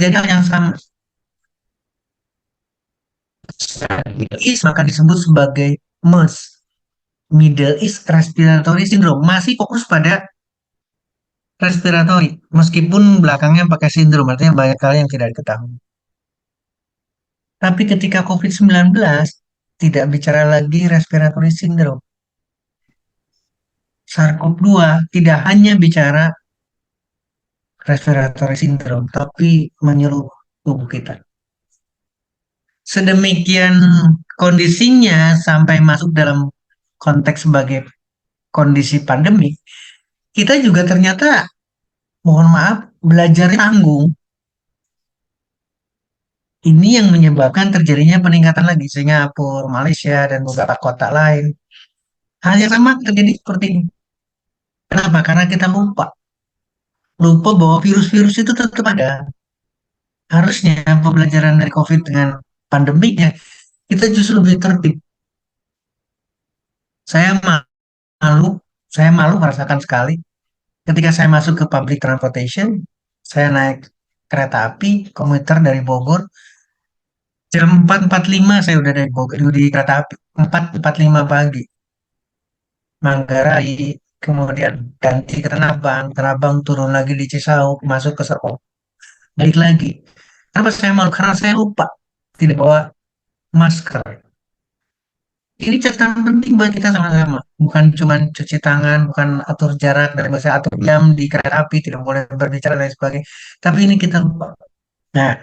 terjadi hal yang sama. Middle East maka disebut sebagai MERS, Middle East Respiratory Syndrome. Masih fokus pada respiratory, meskipun belakangnya pakai sindrom, artinya banyak hal yang tidak diketahui. Tapi ketika COVID-19 tidak bicara lagi respiratory syndrome. SARS-CoV-2 tidak hanya bicara respiratory syndrome, tapi menyeluruh tubuh kita. Sedemikian kondisinya sampai masuk dalam konteks sebagai kondisi pandemi, kita juga ternyata, mohon maaf, belajar tanggung. Ini yang menyebabkan terjadinya peningkatan lagi Singapura, Malaysia, dan beberapa kota lain. Hal yang sama terjadi seperti ini. Kenapa? Karena kita lupa. Lupa bahwa virus-virus itu tetap ada. Harusnya pembelajaran dari COVID dengan pandemiknya, kita justru lebih tertib. Saya malu, saya malu merasakan sekali ketika saya masuk ke public transportation, saya naik kereta api komuter dari Bogor, jam 4.45 saya udah dari Bogor, di kereta api, 4.45 pagi, Manggarai, kemudian ganti ke Tanah Abang, Tanah Abang turun lagi di Cisauk, masuk ke Serpong, balik lagi. Kenapa saya malu? Karena saya lupa tidak bawa masker. Ini catatan penting buat kita sama-sama. Bukan cuma cuci tangan, bukan atur jarak, dan misalnya atur jam di kereta api, tidak boleh berbicara dan lain sebagainya. Tapi ini kita lupa. Nah,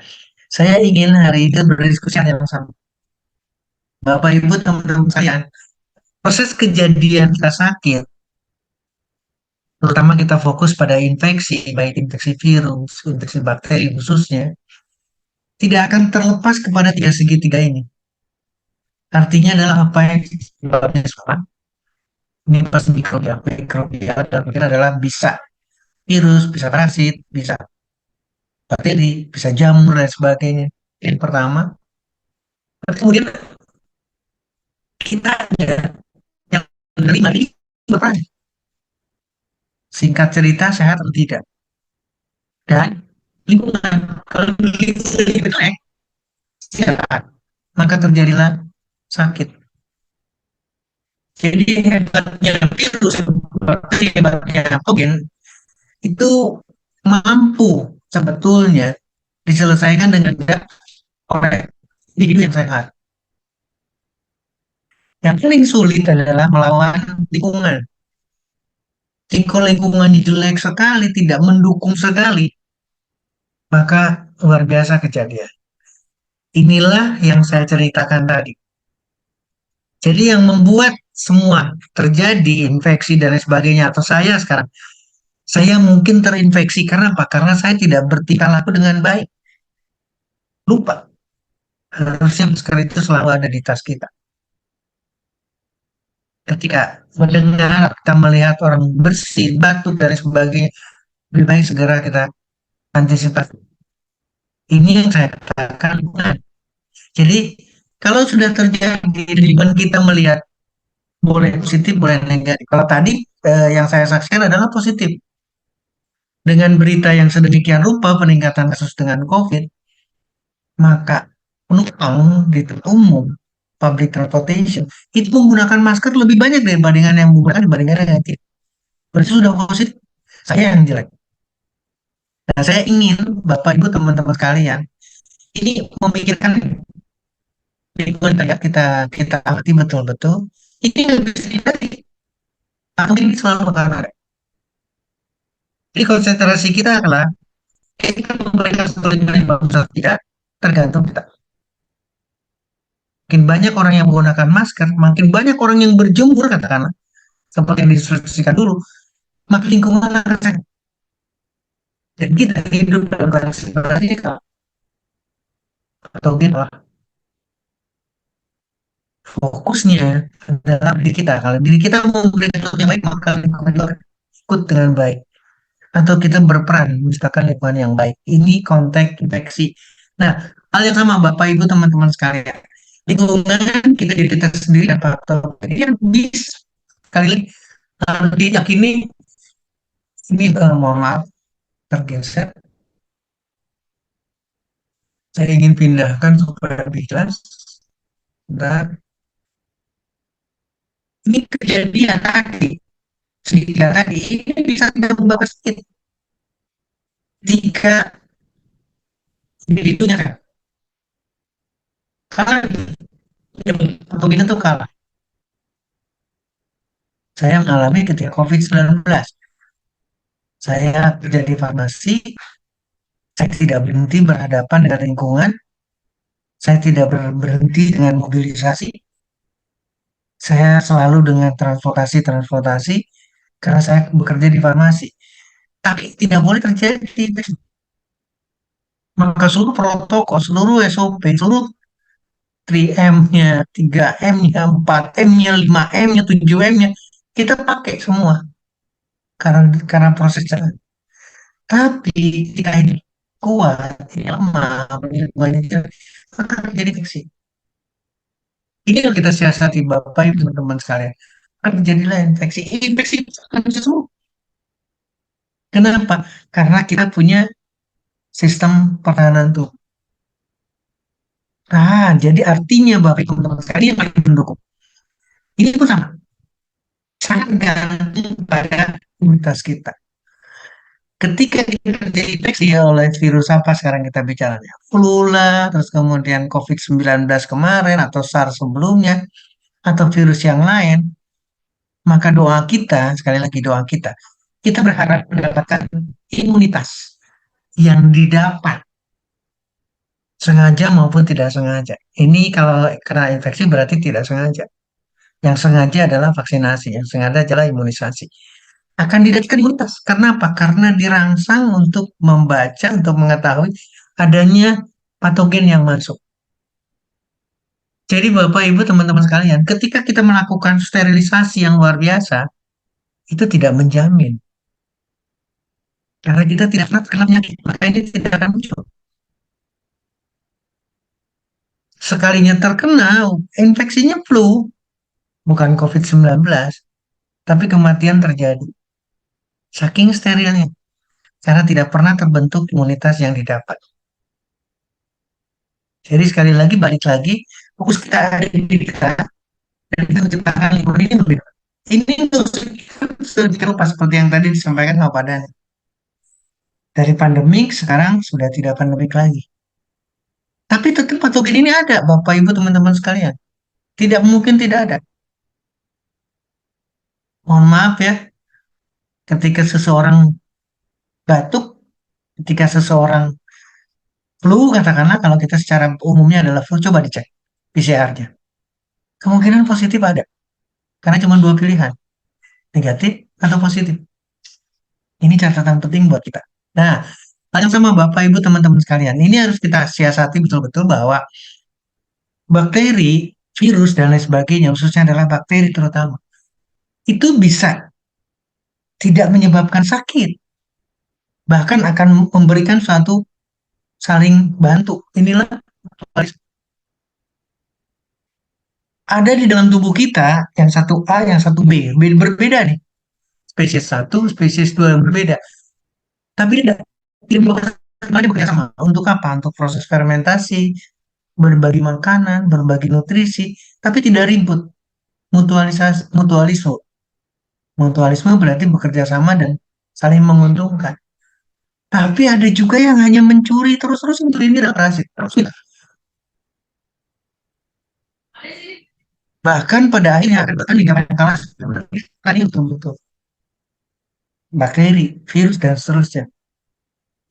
saya ingin hari ini berdiskusi hal yang sama. Bapak Ibu teman-teman saya, proses kejadian kita sakit, terutama kita fokus pada infeksi, baik infeksi virus, infeksi bakteri khususnya, tidak akan terlepas kepada tiga segitiga ini. Artinya adalah apa yang sebabnya sama. Ini pasti mikrobial, dan mungkin adalah bisa virus, bisa parasit, bisa bakteri, bisa jamur dan sebagainya. Yang pertama, kemudian kita ada yang menerima ini berperan. Singkat cerita, sehat atau tidak. Dan lingkungan, kalau lingkungan jelek, sehat, maka terjadilah sakit. Jadi hebatnya virus, hebatnya patogen itu mampu sebetulnya diselesaikan dengan tidak oleh individu yang sehat. Yang paling sulit adalah melawan lingkungan. Jika lingkungan jelek sekali, tidak mendukung sekali, maka luar biasa kejadian. Inilah yang saya ceritakan tadi. Jadi yang membuat semua terjadi infeksi dan lain sebagainya, atau saya sekarang, saya mungkin terinfeksi karena apa? Karena saya tidak bertingkah laku dengan baik. Lupa. Harusnya masker itu selalu ada di tas kita. Ketika mendengar, kita melihat orang bersih, batuk, dan lain sebagainya, lebih baik segera kita antisipasi. Ini yang saya katakan bukan. Jadi kalau sudah terjadi dan kita melihat boleh positif, boleh negatif. Kalau tadi yang saya saksikan adalah positif. Dengan berita yang sedemikian rupa peningkatan kasus dengan COVID, maka penumpang gitu umum public transportation itu menggunakan masker lebih banyak dibandingkan yang menggunakan dibandingkan yang negatif. Berarti sudah positif. Saya yang jelek. Nah, saya ingin Bapak Ibu teman-teman sekalian ini memikirkan lingkungan kayak kita kita amati betul-betul. Ini yang bisa dihindari. Atau ini selalu bakal ada. Jadi konsentrasi kita adalah kita memberikan satu lingkungan yang bagus atau tidak tergantung kita. Makin banyak orang yang menggunakan masker, makin banyak orang yang berjemur katakanlah, seperti yang didiskusikan dulu, maka lingkungan akan sehat. Dan kita hidup dalam keadaan seperti ini atau kita fokusnya adalah diri kita. Kalau diri kita mau memberikan sesuatu yang baik, maka lingkungan juga ikut dengan baik. Atau kita berperan menciptakan lingkungan yang baik. Ini konteks infeksi. Nah, hal yang sama Bapak Ibu teman-teman sekalian. Lingkungan kita diri kita sendiri dan faktor. Jadi yang bisa sekali lagi diyakini ini mohon maaf tergeser. saya ingin pindahkan supaya lebih jelas. Dan ini kejadian tadi, sedikit tadi, ini bisa tidak membawa sakit. Jika individunya kan, karena patogen itu kalah. Saya mengalami ketika COVID-19. Saya kerja di farmasi, saya tidak berhenti berhadapan dengan lingkungan, saya tidak berhenti dengan mobilisasi, saya selalu dengan transportasi-transportasi, karena saya bekerja di farmasi. Tapi tidak boleh terjadi. Maka seluruh protokol, seluruh SOP, seluruh 3M-nya, 3M-nya, 4M-nya, 5M-nya, 7M-nya, kita pakai semua karena proses jalan. Tapi jika ini kuat, ini lemah, ini banyak jalan, maka terjadi infeksi. Ini yang kita siasati Bapak Ibu teman-teman sekalian. Akan terjadilah infeksi. Infeksi itu akan bisa sembuh. Kenapa? Karena kita punya sistem pertahanan tubuh. Nah, jadi artinya Bapak Ibu teman-teman sekalian ini yang paling mendukung. Ini pun sama. Sangat gantung pada imunitas kita. Ketika kita terinfeksi oleh virus apa sekarang kita bicara, flu lah, terus kemudian COVID-19 kemarin atau SARS sebelumnya, atau virus yang lain, maka doa kita, sekali lagi doa kita berharap mendapatkan imunitas yang didapat sengaja maupun tidak sengaja. Ini kalau kena infeksi berarti tidak sengaja. Yang sengaja adalah vaksinasi, yang sengaja adalah imunisasi. Akan didapatkan imunitas. Karena apa? Karena dirangsang untuk membaca, untuk mengetahui adanya patogen yang masuk. Jadi Bapak Ibu teman-teman sekalian, ketika kita melakukan sterilisasi yang luar biasa, itu tidak menjamin. Karena kita tidak pernah terkena penyakit, maka ini tidak akan muncul. Sekalinya terkena, infeksinya flu, bukan COVID-19, tapi kematian terjadi. Saking sterilnya, karena tidak pernah terbentuk imunitas yang didapat. Jadi sekali lagi, balik lagi, fokus kita ada di diri kita, dan kita menciptakan lingkungan ini lebih baik. Ini tuh sedikit lupa seperti yang tadi disampaikan sama Pak Dani. Dari pandemik sekarang sudah tidak pandemik lagi. Tapi tetap patogen ini ada, Bapak Ibu teman-teman sekalian. Tidak mungkin tidak ada. Mohon maaf ya, ketika seseorang batuk, ketika seseorang flu, katakanlah kalau kita secara umumnya adalah flu, coba dicek PCR-nya. Kemungkinan positif ada, karena cuma dua pilihan, negatif atau positif. Ini catatan penting buat kita. Nah, tanya sama Bapak Ibu teman-teman sekalian, ini harus kita siasati betul-betul bahwa bakteri, virus, dan lain sebagainya, khususnya adalah bakteri terutama, itu bisa tidak menyebabkan sakit, bahkan akan memberikan suatu saling bantu. Inilah ada di dalam tubuh kita yang satu A, yang satu B, berbeda nih. Spesies satu, spesies dua yang berbeda. Tapi tidak bekerja sama. Untuk apa? Untuk proses fermentasi, berbagi makanan, berbagi nutrisi, tapi tidak ribut. Mutualisme. Mutualisme berarti bekerja sama dan saling menguntungkan. Tapi ada juga yang hanya mencuri terus-terus untuk ini dan parasit. Terus bahkan pada akhirnya akan bahkan dinyatakan kalah tadi betul-betul bakteri, virus dan seterusnya.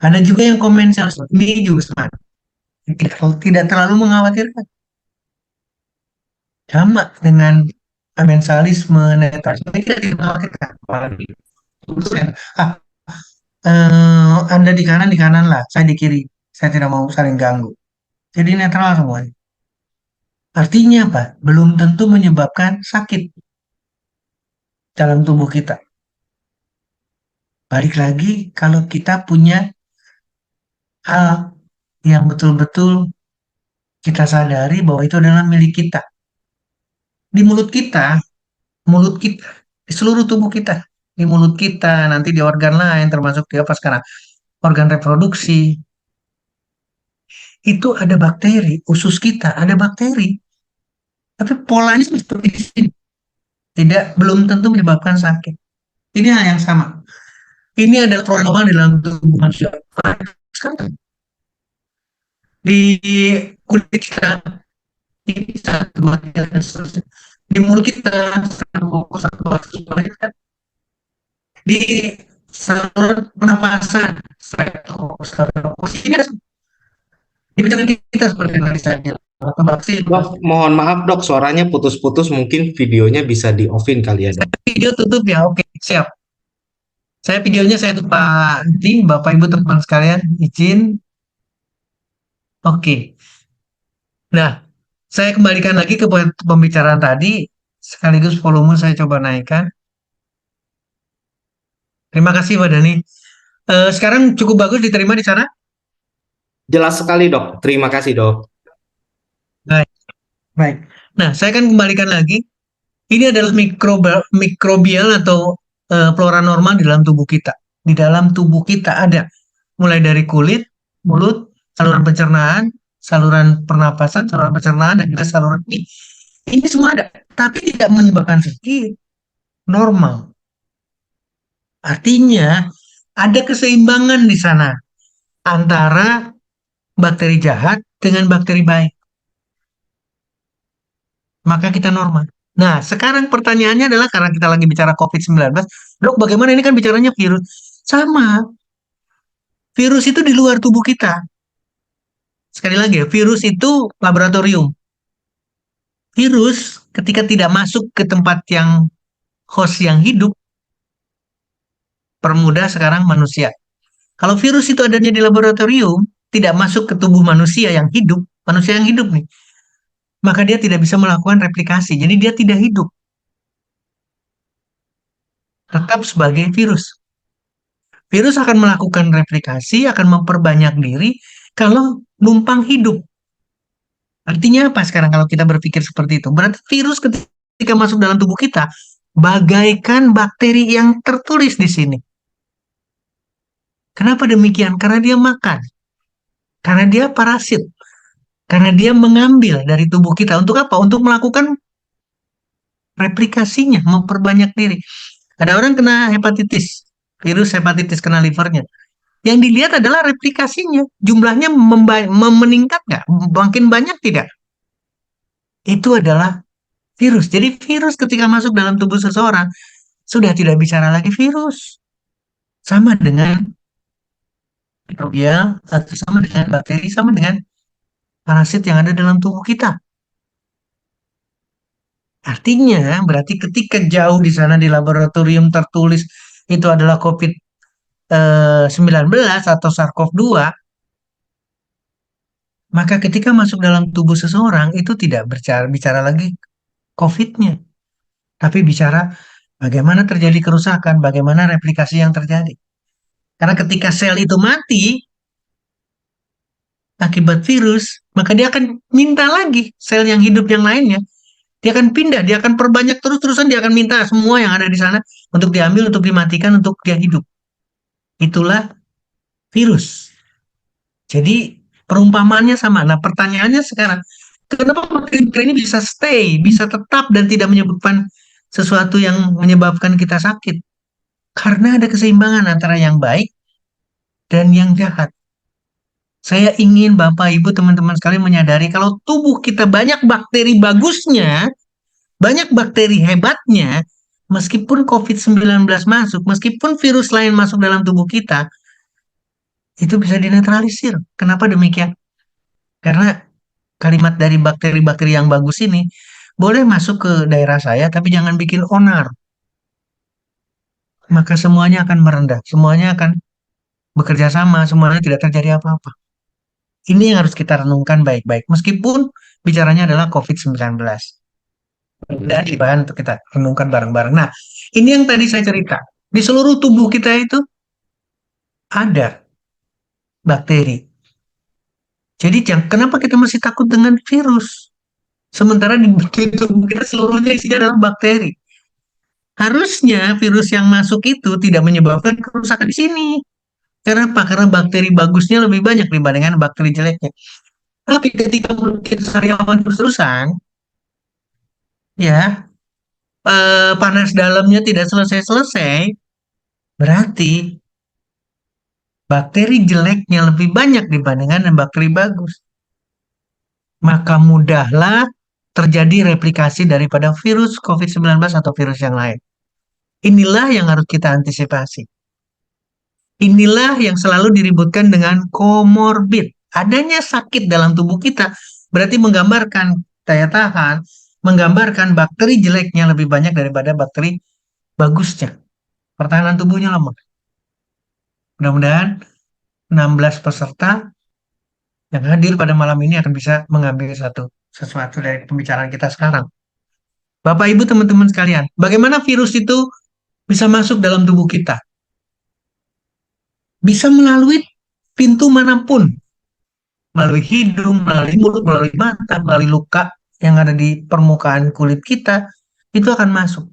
Ada juga yang komensial ini juga sama, tidak terlalu mengkhawatirkan, sama dengan mensalisme, netralisme ini tidak mengkhawatirkan. Apalagi ah, Anda di kanan lah, saya di kiri, saya tidak mau saling ganggu. Jadi netral semuanya. Artinya apa? Belum tentu menyebabkan sakit dalam tubuh kita. Balik lagi, kalau kita punya hal yang betul-betul kita sadari bahwa itu adalah milik kita. Di mulut kita, di seluruh tubuh kita, di mulut kita, nanti di organ lain, termasuk di apa sekarang, organ reproduksi, itu ada bakteri, usus kita ada bakteri, tapi polanya seperti ini. Tidak, belum tentu menyebabkan sakit. Ini hal yang sama. Ini adalah trauma dalam tubuh manusia. Sekarang di kulit kita, ini satu, dua, tiga, dan seterusnya. Di mulut kita, satu, dua, tiga, di saluran pernapasan, ini ada di pikiran kita seperti yang tadi saya bilang. Atau vaksin, Dok, mohon maaf dok, suaranya putus-putus, mungkin videonya bisa di-offin kali ya dok. video tutup ya, oke, siap. Saya videonya saya tutup Pak Adi, Bapak Ibu teman sekalian, izin. Oke. Nah, saya kembalikan lagi ke pembicaraan tadi, sekaligus volume saya coba naikkan. Terima kasih Pak Dani. Sekarang cukup bagus diterima di sana? Jelas sekali dok, terima kasih dok. Baik, baik. Nah, saya akan kembalikan lagi. Ini adalah mikrobial atau flora normal di dalam tubuh kita. Di dalam tubuh kita ada mulai dari kulit, mulut, saluran pencernaan, saluran pernapasan, saluran pencernaan, dan juga saluran ini. Ini semua ada, tapi tidak menyebabkan sakit. Normal. Artinya ada keseimbangan di sana antara bakteri jahat dengan bakteri baik. Maka kita normal. Nah, sekarang pertanyaannya adalah karena kita lagi bicara COVID-19, dok, bagaimana ini kan bicaranya virus? Sama, virus itu di luar tubuh kita. Sekali lagi ya, virus itu laboratorium. Virus ketika tidak masuk ke tempat yang host yang hidup, permudah sekarang manusia. Kalau virus itu adanya di laboratorium, tidak masuk ke tubuh manusia yang hidup nih, maka dia tidak bisa melakukan replikasi. Jadi dia tidak hidup, tetap sebagai virus. Virus akan melakukan replikasi, akan memperbanyak diri kalau numpang hidup. Artinya apa sekarang kalau kita berpikir seperti itu? Berarti virus ketika masuk dalam tubuh kita, bagaikan bakteri yang tertulis di sini. Kenapa demikian? Karena dia makan. Karena dia parasit. Karena dia mengambil dari tubuh kita. Untuk apa? Untuk melakukan replikasinya, memperbanyak diri. Ada orang kena hepatitis, virus hepatitis kena livernya. Yang dilihat adalah replikasinya. Jumlahnya meningkat nggak? Makin banyak tidak? Itu adalah virus. Jadi virus ketika masuk dalam tubuh seseorang, sudah tidak bicara lagi virus. Sama dengan mikrobial, atau sama dengan bakteri, sama dengan parasit yang ada dalam tubuh kita. Artinya, berarti ketika jauh di sana di laboratorium tertulis itu adalah COVID-19 atau SARS-CoV-2, maka ketika masuk dalam tubuh seseorang itu tidak bicara lagi COVID-nya, tapi bicara bagaimana terjadi kerusakan, bagaimana replikasi yang terjadi. Karena ketika sel itu mati akibat virus, maka dia akan minta lagi sel yang hidup yang lainnya. Dia akan pindah, dia akan perbanyak terus-terusan, dia akan minta semua yang ada di sana untuk diambil, untuk dimatikan, untuk dia hidup. Itulah virus. Jadi perumpamaannya sama. Nah, pertanyaannya sekarang, kenapa bakteri ini bisa stay, bisa tetap dan tidak menyebabkan sesuatu yang menyebabkan kita sakit? Karena ada keseimbangan antara yang baik dan yang jahat. Saya ingin Bapak, Ibu, teman-teman sekalian menyadari kalau tubuh kita banyak bakteri bagusnya, banyak bakteri hebatnya, meskipun COVID-19 masuk, meskipun virus lain masuk dalam tubuh kita, itu bisa dinetralisir. Kenapa demikian? Karena kalimat dari bakteri-bakteri yang bagus ini boleh masuk ke daerah saya, tapi jangan bikin onar. Maka semuanya akan merendah, semuanya akan bekerja sama, semuanya tidak terjadi apa-apa. Ini yang harus kita renungkan baik-baik. Meskipun bicaranya adalah COVID-19. Dan bahan untuk kita renungkan bareng-bareng. Nah, ini yang tadi saya cerita. Di seluruh tubuh kita itu ada bakteri. Jadi kenapa kita masih takut dengan virus? Sementara di tubuh kita seluruhnya isinya adalah bakteri. Harusnya virus yang masuk itu tidak menyebabkan kerusakan di sini. Kenapa? Karena bakteri bagusnya lebih banyak dibandingkan bakteri jeleknya. Tapi ketika mungkin sariawan terus-terusan, ya, panas dalamnya tidak selesai-selesai, berarti bakteri jeleknya lebih banyak dibandingkan dengan bakteri bagus. Maka mudahlah terjadi replikasi daripada virus COVID-19 atau virus yang lain. Inilah yang harus kita antisipasi. Inilah yang selalu diributkan dengan komorbid. Adanya sakit dalam tubuh kita berarti menggambarkan daya tahan, menggambarkan bakteri jeleknya lebih banyak daripada bakteri bagusnya. Pertahanan tubuhnya lemah. Mudah-mudahan 16 peserta yang hadir pada malam ini akan bisa mengambil sesuatu dari pembicaraan kita sekarang. Bapak, Ibu, teman-teman sekalian, bagaimana virus itu bisa masuk dalam tubuh kita? Bisa melalui pintu manapun, melalui hidung, melalui mulut, melalui mata, melalui luka yang ada di permukaan kulit kita, itu akan masuk.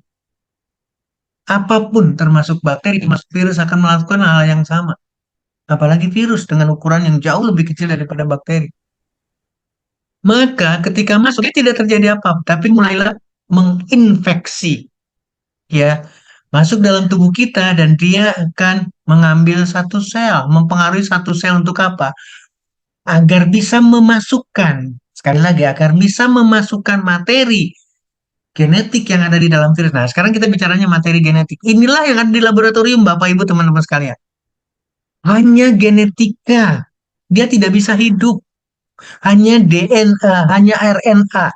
Apapun termasuk bakteri, termasuk virus akan melakukan hal yang sama. Apalagi virus dengan ukuran yang jauh lebih kecil daripada bakteri. Maka ketika masuk, dia tidak terjadi apa-apa, tapi mulailah menginfeksi, ya, masuk dalam tubuh kita dan dia akan mengambil satu sel, mempengaruhi satu sel untuk apa? Agar bisa memasukkan, sekali lagi, agar bisa memasukkan materi genetik yang ada di dalam virus. Nah, sekarang kita bicaranya materi genetik. Inilah yang ada di laboratorium, Bapak, Ibu, teman-teman sekalian. Hanya genetika. Dia tidak bisa hidup. Hanya DNA, hanya RNA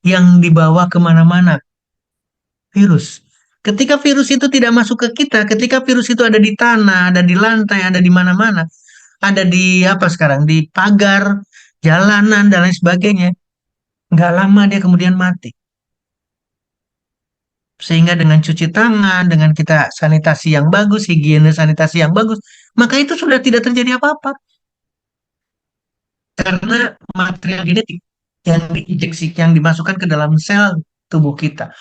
yang dibawa kemana-mana. Virus. Ketika virus itu tidak masuk ke kita, ketika virus itu ada di tanah, ada di lantai, ada di mana-mana, ada di apa sekarang, di pagar, jalanan, dan lain sebagainya, nggak lama dia kemudian mati. Sehingga dengan cuci tangan, dengan kita sanitasi yang bagus, higiene sanitasi yang bagus, maka itu sudah tidak terjadi apa-apa. Karena material genetik yang diinjeksi, yang dimasukkan ke dalam sel tubuh kita.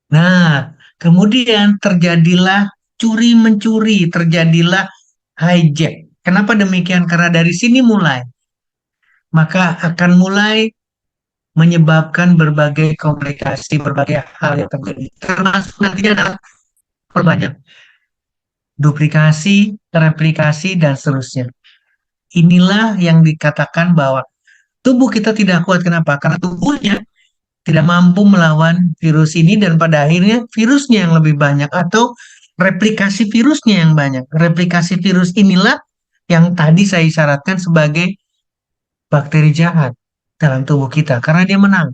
Nah, kemudian terjadilah curi-mencuri, terjadilah hijack. Kenapa demikian? Karena dari sini mulai, maka akan mulai menyebabkan berbagai komplikasi, berbagai hal yang terjadi. Termasuk nantinya adalah perbanyak duplikasi, replikasi, dan seterusnya. Inilah yang dikatakan bahwa tubuh kita tidak kuat. Kenapa? Karena tubuhnya tidak mampu melawan virus ini dan pada akhirnya virusnya yang lebih banyak atau replikasi virusnya yang banyak. Replikasi virus inilah yang tadi saya isyaratkan sebagai bakteri jahat dalam tubuh kita karena dia menang.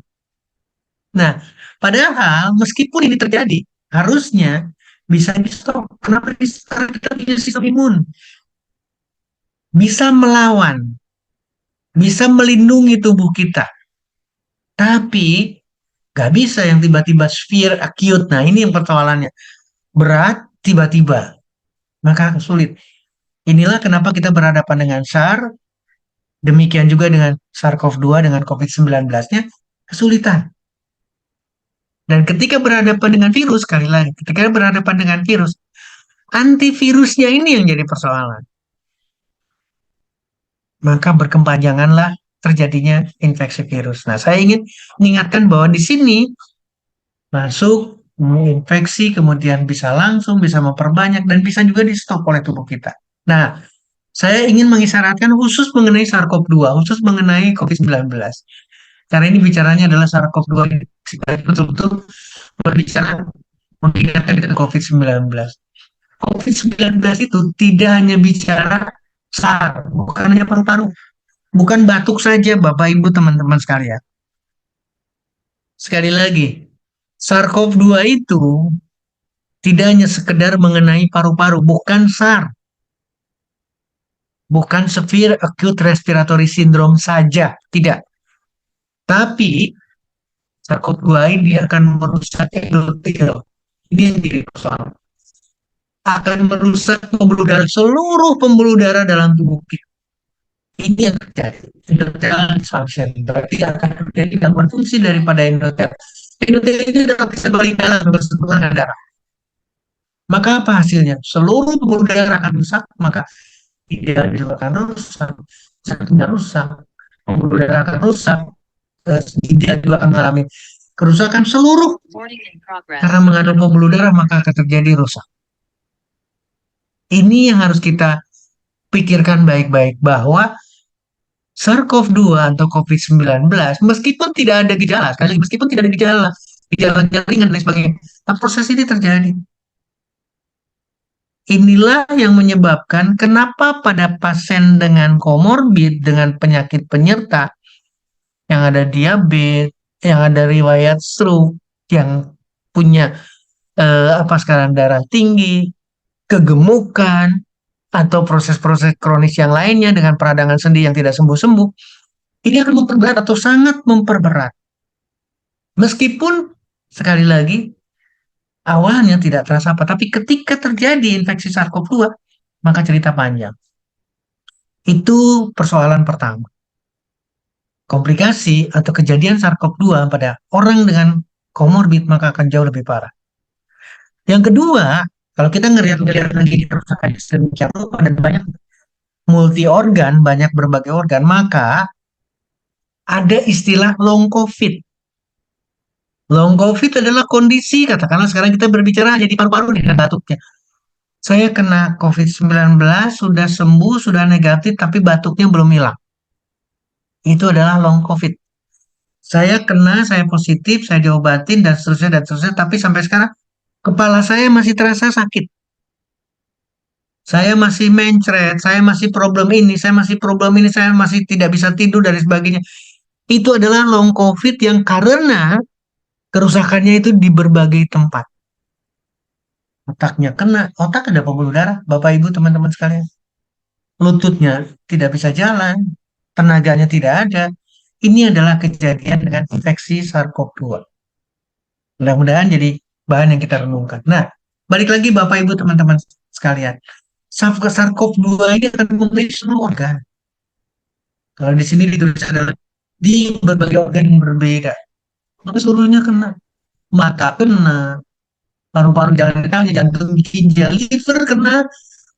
Nah, padahal meskipun ini terjadi, harusnya bisa di stop. Kenapa? Karena kita punya sistem imun. Bisa melawan, bisa melindungi tubuh kita. Tapi gak bisa yang tiba-tiba severe acute. Nah, ini yang persoalannya. Berat tiba-tiba. Maka sulit. Inilah kenapa kita berhadapan dengan SARS. Demikian juga dengan SARS-CoV-2 dengan COVID-19-nya kesulitan. Dan ketika berhadapan dengan virus, sekali lagi, ketika berhadapan dengan virus, antivirusnya ini yang jadi persoalan. Maka berkepanjanganlah terjadinya infeksi virus. Nah, saya ingin mengingatkan bahwa di sini masuk, menginfeksi, kemudian bisa langsung, bisa memperbanyak, dan bisa juga di-stop oleh tubuh kita. Nah, saya ingin mengisyaratkan khusus mengenai SARS-CoV-2, khusus mengenai COVID-19. Karena ini bicaranya adalah SARS-CoV-2 betul-betul berbicara mengingatkan dengan COVID-19. COVID-19 itu tidak hanya bicara SARS, bukan hanya paru-paru, bukan batuk saja, Bapak, Ibu, teman-teman sekalian. Sekali lagi, SARS-CoV-2 itu tidak hanya sekedar mengenai paru-paru, bukan SARS, bukan severe acute respiratory syndrome saja, tidak. Tapi SARS-CoV-2 ini akan merusak endotel. Ini yang jadi persoalan. Akan merusak pembuluh darah, seluruh pembuluh darah dalam tubuh kita. Ini yang terjadi. Endothelial dysfunction. Berarti akan terjadi gangguan fungsi daripada endotel. Endotel itu adalah kesebaran dalam bersentuhan dengan darah. Maka apa hasilnya? Seluruh pembuluh darah akan rusak, maka ideal juga akan rusak. Jantung rusak, pembuluh darah akan rusak, dia juga akan mengalami kerusakan seluruh karena mengandung pembuluh darah maka akan terjadi rusak. Ini yang harus kita pikirkan baik-baik bahwa SARS-CoV-2 atau COVID-19 meskipun tidak ada gejala, meskipun tidak ada gejala, gejala ringan dan sebagainya, proses ini terjadi. Inilah yang menyebabkan kenapa pada pasien dengan komorbid, dengan penyakit penyerta, yang ada diabetes, yang ada riwayat stroke, yang punya darah tinggi, kegemukan, atau proses-proses kronis yang lainnya dengan peradangan sendi yang tidak sembuh-sembuh, ini akan memperberat atau sangat memperberat. Meskipun, sekali lagi, awalnya tidak terasa apa, tapi ketika terjadi infeksi SARS-CoV-2, maka cerita panjang. Itu persoalan pertama. Komplikasi atau kejadian SARS-CoV-2 pada orang dengan komorbid maka akan jauh lebih parah. Yang kedua, kalau kita ngelihat lagi kerusakan sedemikian rupa dan banyak multi organ, banyak berbagai organ, maka ada istilah long COVID. Long COVID adalah kondisi, katakanlah sekarang kita berbicara hanya di paru-paru nih, dan batuknya. Saya kena COVID-19, sudah sembuh, sudah negatif, tapi batuknya belum hilang. Itu adalah long COVID. Saya kena, saya positif, saya diobatin, dan seterusnya, tapi sampai sekarang kepala saya masih terasa sakit. Saya masih mencret, saya masih problem ini, saya masih problem ini, saya masih tidak bisa tidur, dan sebagainya. Itu adalah long COVID yang karena kerusakannya itu di berbagai tempat. Otaknya kena, otak ada pembuluh darah, Bapak Ibu teman-teman sekalian. Lututnya tidak bisa jalan, tenaganya tidak ada. Ini adalah kejadian dengan infeksi SARS-CoV-2. Mudah-mudahan jadi bahan yang kita renungkan. Nah, balik lagi Bapak Ibu teman-teman sekalian. SARS-CoV-2 ini akan memiliki seluruh organ. Kalau di sini ditulis adalah di berbagai organ yang berbeda. Maka seluruhnya kena. Mata kena, paru-paru jalan kaki, jantung, ginjal, liver kena,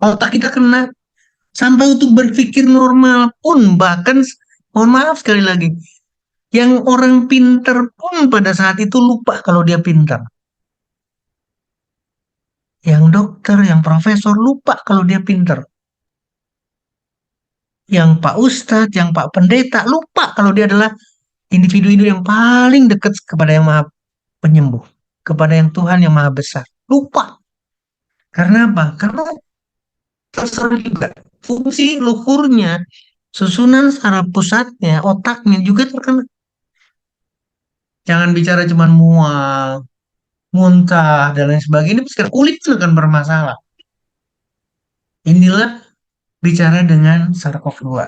otak kita kena. Sampai untuk berpikir normal pun, bahkan, mohon maaf sekali lagi, yang orang pinter pun pada saat itu lupa kalau dia pintar. Yang dokter, yang profesor lupa kalau dia pintar. Yang Pak Ustadz, yang Pak Pendeta lupa kalau dia adalah individu yang paling dekat kepada yang maha penyembuh, kepada yang Tuhan yang maha besar. Lupa. Karena apa? Karena terserah juga fungsi luhurnya, susunan saraf pusatnya, otaknya juga terkena. Jangan bicara cuma mual, muntah, dan lain sebagainya. Ini kulit pun akan bermasalah. Inilah bicara dengan SARS-CoV-2.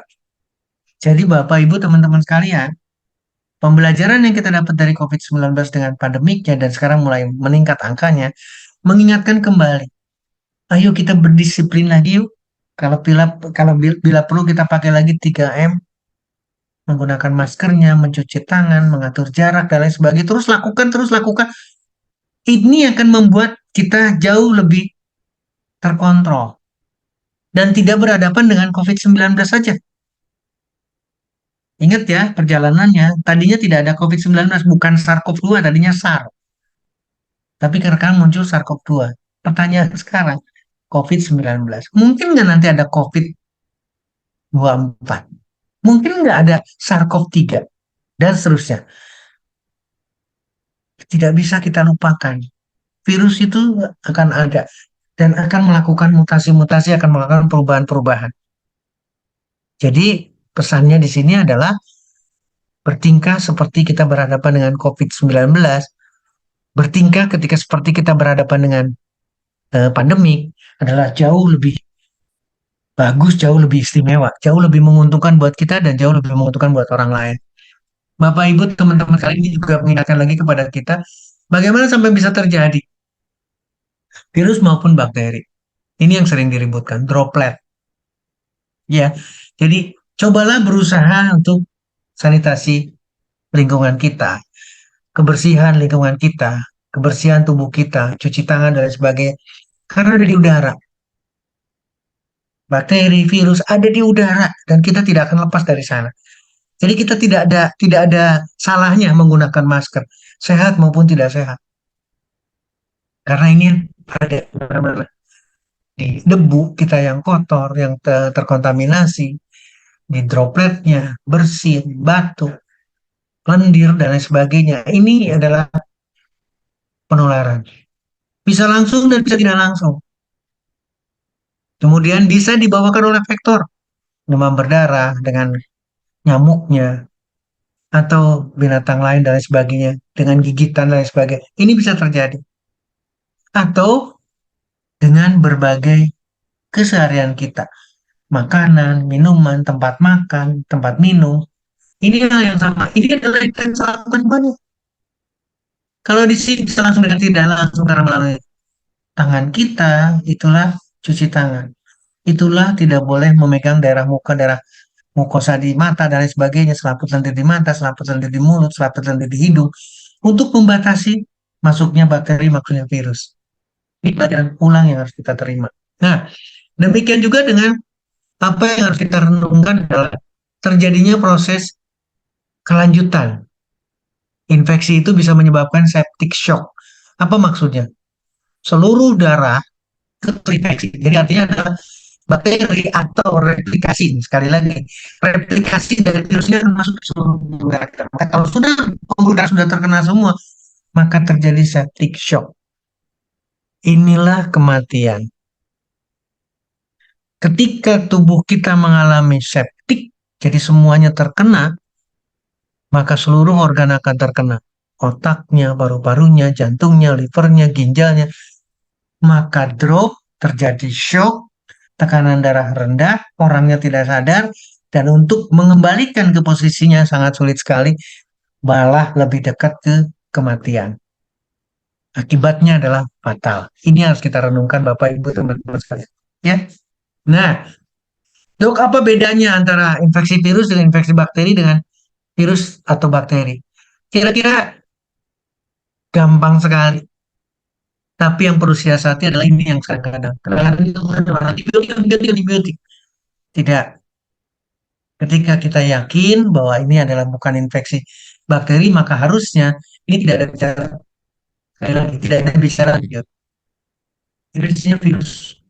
Jadi Bapak Ibu teman-teman sekalian, pembelajaran yang kita dapat dari COVID-19 dengan pandemiknya dan sekarang mulai meningkat angkanya, mengingatkan kembali, ayo kita berdisiplin lagi yuk. Bila perlu kita pakai lagi 3M, menggunakan maskernya, mencuci tangan, mengatur jarak, dan lain sebagainya. Terus lakukan. Ini akan membuat kita jauh lebih terkontrol. Dan tidak berhadapan dengan COVID-19 saja. Ingat ya, perjalanannya, tadinya tidak ada COVID-19, bukan SARS-CoV-2, tadinya SARS. Tapi sekarang muncul SARS-CoV-2. Pertanyaan sekarang, COVID-19. Mungkin nggak nanti ada COVID-24? Mungkin nggak ada SARS-CoV-3? Dan seterusnya. Tidak bisa kita lupakan. Virus itu akan ada. Dan akan melakukan mutasi-mutasi, akan melakukan perubahan-perubahan. Jadi pesannya di sini adalah bertingkah seperti kita berhadapan dengan COVID-19, bertingkah ketika seperti kita berhadapan dengan pandemik adalah jauh lebih bagus, jauh lebih istimewa, jauh lebih menguntungkan buat kita dan jauh lebih menguntungkan buat orang lain. Bapak Ibu teman-teman kali ini juga mengingatkan lagi kepada kita bagaimana sampai bisa terjadi virus maupun bakteri. Ini yang sering diributkan, droplet. Ya, jadi cobalah berusaha untuk sanitasi lingkungan kita, kebersihan lingkungan kita, kebersihan tubuh kita, cuci tangan dan lain sebagainya. Karena dari udara. bakteri, virus ada di udara dan kita tidak akan lepas dari sana. Jadi kita tidak ada salahnya menggunakan masker, sehat maupun tidak sehat. Karena ini ada di debu kita yang kotor, yang terkontaminasi, di dropletnya, bersin, batuk, lendir, dan lain sebagainya. Ini adalah penularan. Bisa langsung dan bisa tidak langsung. Kemudian bisa dibawakan oleh vektor, demam berdarah dengan nyamuknya, atau binatang lain dan lain sebagainya, dengan gigitan dan lain sebagainya. Ini bisa terjadi. Atau dengan berbagai keseharian kita. Makanan, minuman, tempat makan, tempat minum. Ini hal yang sama. Ini adalah yang kita lakukan banyak. Kalau di sini bisa langsung dengan tidak langsung karena melalui tangan kita, itulah cuci tangan. Itulah tidak boleh memegang daerah muka, daerah mukosa di mata, dan lain sebagainya, selaput lendir di mata, selaput lendir di mulut, selaput lendir di hidung, untuk membatasi masuknya bakteri, masuknya virus. Ini pelajaran ulang yang harus kita terima. Nah, demikian juga dengan apa yang harus kita renungkan adalah terjadinya proses kelanjutan. Infeksi itu bisa menyebabkan septic shock. Apa maksudnya? Seluruh darah terinfeksi. Jadi artinya adalah bakteri atau replikasi. Sekali lagi, replikasi dari virusnya akan masuk ke seluruh darah kita. Maka kalau sudah pembuluh darah sudah terkena semua, maka terjadi septic shock. Inilah kematian. Ketika tubuh kita mengalami septik, jadi semuanya terkena, maka seluruh organ akan terkena. Otaknya, paru-parunya, jantungnya, livernya, ginjalnya. Maka drop, terjadi shock, tekanan darah rendah, orangnya tidak sadar, dan untuk mengembalikan ke posisinya sangat sulit sekali, malah lebih dekat ke kematian. Akibatnya adalah fatal. Ini harus kita renungkan Bapak Ibu teman-teman sekalian. Ya. Nah, dok, apa bedanya antara infeksi virus dengan infeksi bakteri dengan virus atau bakteri? Kira-kira gampang sekali. Tapi yang perlu siasati adalah ini yang kadang-kadang. Kadang-kadang itu adalah antibiotik, antibiotik, antibiotik. Tidak. Ketika kita yakin bahwa ini adalah bukan infeksi bakteri, maka harusnya ini tidak ada bicara, tidak ada bicara antibiotik. Virusnya virus.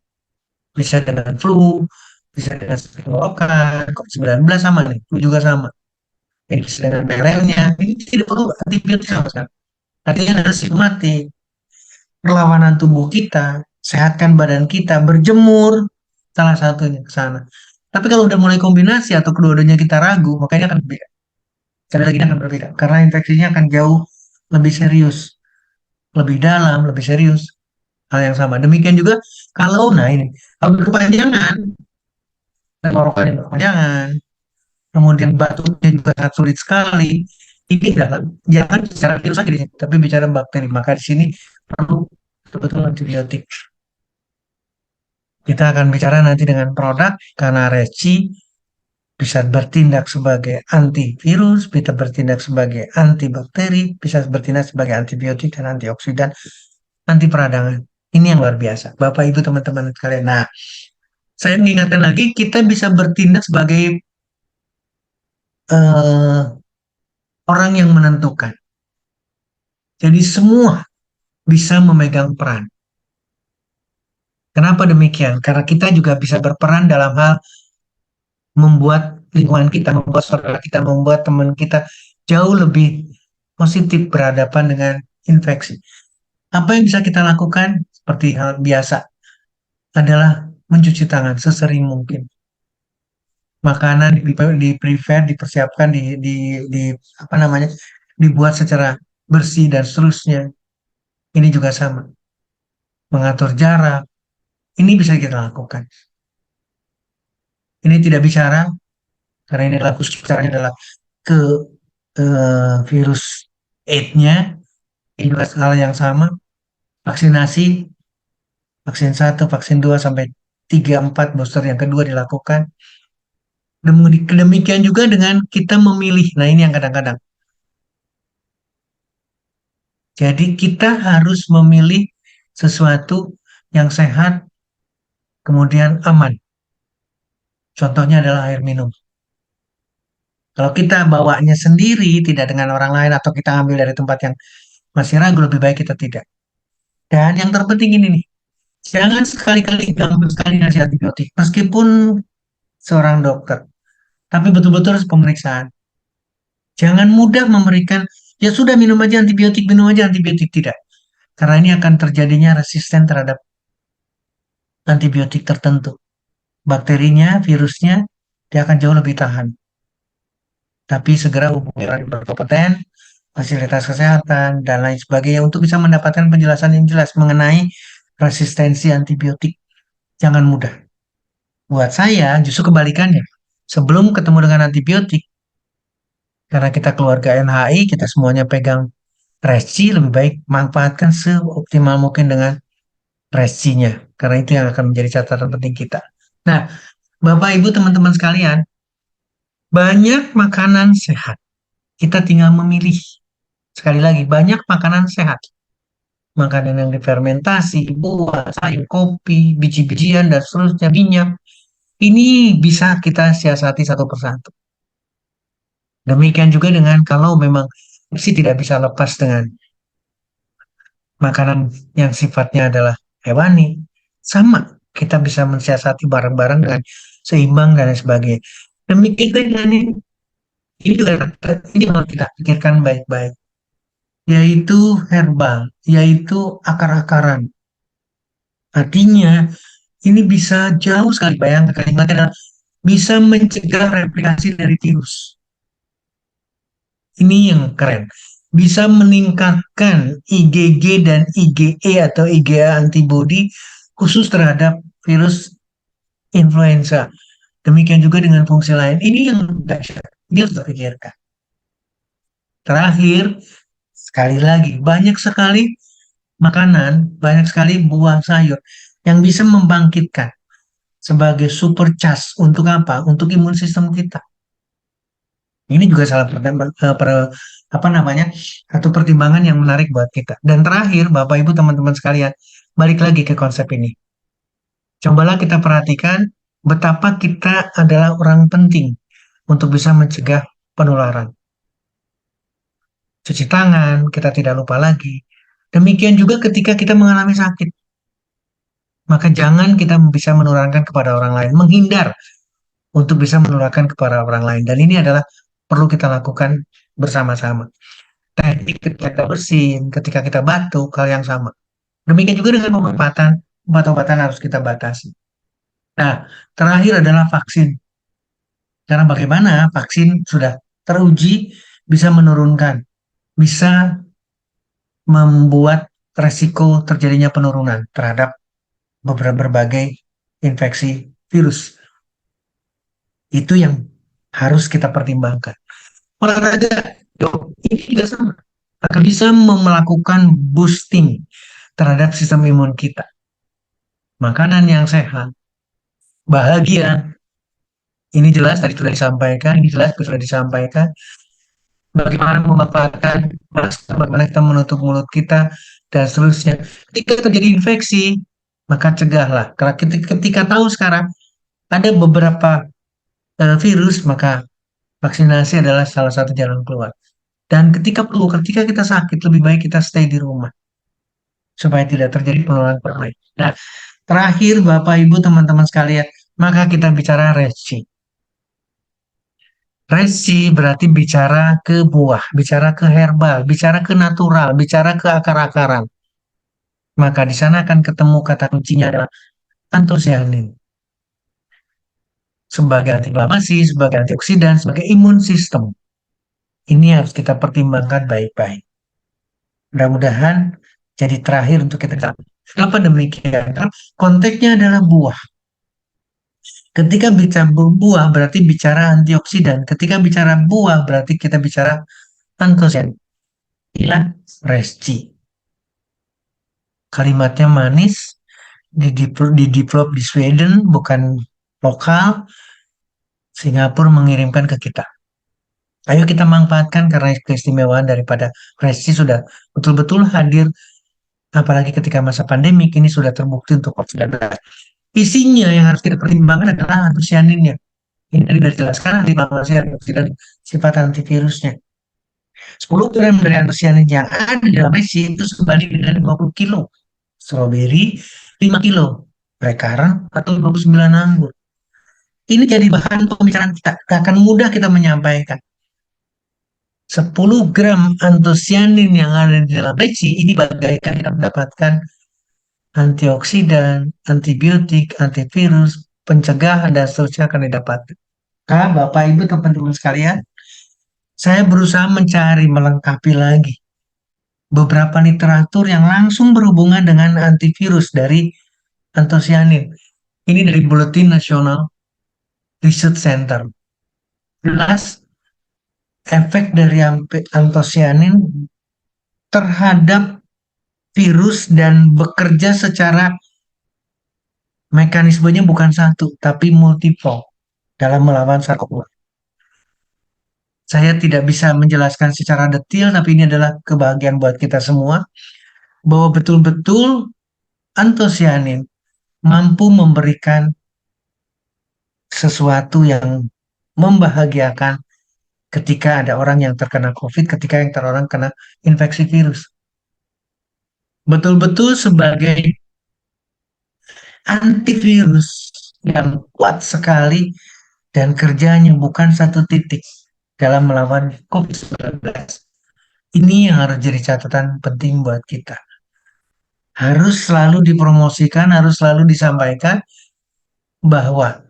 Bisa dengan flu, bisa dengan tenggorokan, COVID-19 sama nih, flu juga sama. Ini bisa dengan BRL-nya, ini tidak perlu antibiotik sama sekali. Artinya harus mati. Perlawanan tubuh kita, sehatkan badan kita, berjemur, salah satunya ke sana. Tapi kalau udah mulai kombinasi atau kedua-duanya kita ragu, makanya akan berbeda. Sekali lagi akan berbeda. Karena infeksinya akan jauh lebih serius, lebih dalam, lebih serius. Hal yang sama. Demikian juga kalau, nah ini, kalau berkepanjangan, tenggorokan yang berkepanjangan, kemudian batuknya juga sangat sulit sekali. Ini adalah jangan bicara virus saja, tapi bicara bakteri. Maka di sini perlu betul-betul antibiotik. Kita akan bicara nanti dengan produk karena reci bisa bertindak sebagai antivirus, bisa bertindak sebagai antibakteri, bisa bertindak sebagai antibiotik dan antioksidan, anti peradangan. Ini yang luar biasa. Bapak Ibu teman-teman sekalian. Nah, saya mengingatkan lagi kita bisa bertindak sebagai uh, orang yang menentukan. Jadi semua bisa memegang peran. Kenapa demikian? Karena kita juga bisa berperan dalam hal membuat lingkungan kita, membuat saudara kita, membuat teman kita jauh lebih positif berhadapan dengan infeksi. Apa yang bisa kita lakukan? Seperti hal biasa adalah mencuci tangan sesering mungkin. Makanan di prepare, dipersiapkan, di apa namanya, dibuat secara bersih dan seterusnya. Ini juga sama. Mengatur jarak, ini bisa kita lakukan. Ini tidak bicara, karena ini adalah khusus bicaranya adalah ke virus AIDS-nya, ini juga hal yang sama. Vaksinasi, vaksin 1, vaksin 2, sampai 3, 4 booster yang kedua dilakukan. Demikian juga dengan kita memilih. Nah ini yang kadang-kadang. Jadi kita harus memilih sesuatu yang sehat, kemudian aman. Contohnya adalah air minum. Kalau kita bawanya sendiri, tidak dengan orang lain, atau kita ambil dari tempat yang masih ragu, lebih baik kita tidak. Dan yang terpenting ini nih, jangan sekali-kali ambil sekali ngasih antibiotik, meskipun seorang dokter. Tapi betul-betul harus pemeriksaan. Jangan mudah memberikan, ya sudah minum aja antibiotik, tidak. Karena ini akan terjadinya resisten terhadap antibiotik tertentu. Bakterinya, virusnya, dia akan jauh lebih tahan. Tapi segera hubungi orang yang berkompeten, fasilitas kesehatan, dan lain sebagainya untuk bisa mendapatkan penjelasan yang jelas mengenai resistensi antibiotik. Jangan mudah. Buat saya, justru kebalikannya. Sebelum ketemu dengan antibiotik, karena kita keluarga NHI, kita semuanya pegang resi, lebih baik manfaatkan seoptimal mungkin dengan resinya. Karena itu yang akan menjadi catatan penting kita. Nah, Bapak, Ibu, teman-teman sekalian, banyak makanan sehat. Kita tinggal memilih. Sekali lagi, banyak makanan sehat. Makanan yang difermentasi, buah, sayur, kopi, biji-bijian, dan seterusnya, minyak. Ini bisa kita siasati satu persatu. Demikian juga dengan kalau memang sih tidak bisa lepas dengan makanan yang sifatnya adalah hewani. Sama, kita bisa mensiasati bareng-bareng dengan seimbang dan lain sebagainya. Demikian juga dengan ini juga ini harus kita pikirkan baik-baik, yaitu herbal, yaitu akar-akaran. Artinya, ini bisa jauh sekali, bayangkan kalimatnya adalah bisa mencegah replikasi dari virus. Ini yang keren. Bisa meningkatkan IgG dan IgE atau IgA antibody khusus terhadap virus influenza. Demikian juga dengan fungsi lain. Ini yang dahsyat. Ini harus dipikirkan. Terakhir, sekali lagi, banyak sekali makanan, banyak sekali buah sayur yang bisa membangkitkan sebagai super charge untuk apa? Untuk imun sistem kita. Ini juga salah apa namanya, satu pertimbangan yang menarik buat kita. Dan terakhir, Bapak Ibu teman-teman sekalian, balik lagi ke konsep ini. Cobalah kita perhatikan betapa kita adalah orang penting untuk bisa mencegah penularan. Cuci tangan, kita tidak lupa lagi. Demikian juga ketika kita mengalami sakit, maka jangan kita bisa menularkan kepada orang lain, menghindar untuk bisa menularkan kepada orang lain. Dan ini adalah perlu kita lakukan bersama-sama. Teknik ketika kita bersin, ketika kita batuk, hal yang sama. Demikian juga dengan pengobatan, obat-obatan harus kita batasi. Nah, terakhir adalah vaksin. Karena bagaimana vaksin sudah teruji bisa menurunkan, bisa membuat resiko terjadinya penurunan terhadap berbagai infeksi virus. Itu yang harus kita pertimbangkan. Olahraga, ini juga sama. Akan bisa melakukan boosting terhadap sistem imun kita. Makanan yang sehat, bahagia, ini jelas tadi sudah disampaikan, ini jelas sudah disampaikan. Bagaimana memanfaatkan masker, bagaimana kita menutup mulut kita, dan seterusnya. Ketika terjadi infeksi, maka cegahlah. Karena ketika tahu sekarang ada beberapa virus, maka vaksinasi adalah salah satu jalan keluar. Dan ketika perlu, ketika kita sakit, lebih baik kita stay di rumah supaya tidak terjadi penularan orang lain. Nah, terakhir Bapak Ibu teman-teman sekalian, maka kita bicara resi. Resi berarti bicara ke buah, bicara ke herbal, bicara ke natural, bicara ke akar-akaran. Maka di sana akan ketemu kata kuncinya adalah antosianin. Sebagai antiinflamasi, sebagai antioksidan, sebagai imun sistem. Ini harus kita pertimbangkan baik-baik. Mudah-mudahan jadi terakhir untuk kita. Kenapa demikian? Karena konteksnya adalah buah. Ketika bicara buah berarti bicara antioksidan. Ketika bicara buah berarti kita bicara antosianin. Inilah resci. Kalimatnya manis, didevelop di Sweden, bukan lokal. Singapura mengirimkan ke kita. Ayo kita manfaatkan karena keistimewaan daripada resci sudah betul-betul hadir, apalagi ketika masa pandemi ini sudah terbukti untuk COVID-19. Isinya yang harus kita pertimbangkan adalah antosianinnya. Ini tadi sudah jelaskan antibakterial antioksidan sifat antivirusnya. 10 gram dari antosianin yang ada di dalam resi itu sebanding dengan 20 kilo stroberi, 5 kilo blackcurrant atau 29 anggur. Ini jadi bahan pembicaraan kita. Akan mudah kita menyampaikan. 10 gram antosianin yang ada di dalam resi ini bagaikan kita mendapatkan antioksidan, antibiotik, antivirus, pencegahan, dan seterusnya akan didapat. Nah, Bapak Ibu teman-teman sekalian, saya berusaha mencari melengkapi lagi beberapa literatur yang langsung berhubungan dengan antivirus dari antosianin. Ini dari Bulletin National Research Center. Jelas efek dari antosianin terhadap virus dan bekerja secara mekanismenya bukan satu, tapi multiple dalam melawan SARS-CoV-2. Saya tidak bisa menjelaskan secara detail, tapi ini adalah kebahagiaan buat kita semua, bahwa betul-betul antosianin mampu memberikan sesuatu yang membahagiakan ketika ada orang yang terkena COVID, ketika yang orang kena infeksi virus. Betul-betul sebagai antivirus yang kuat sekali dan kerjanya bukan satu titik dalam melawan COVID-19. Ini yang harus jadi catatan penting buat kita. Harus selalu dipromosikan, harus selalu disampaikan bahwa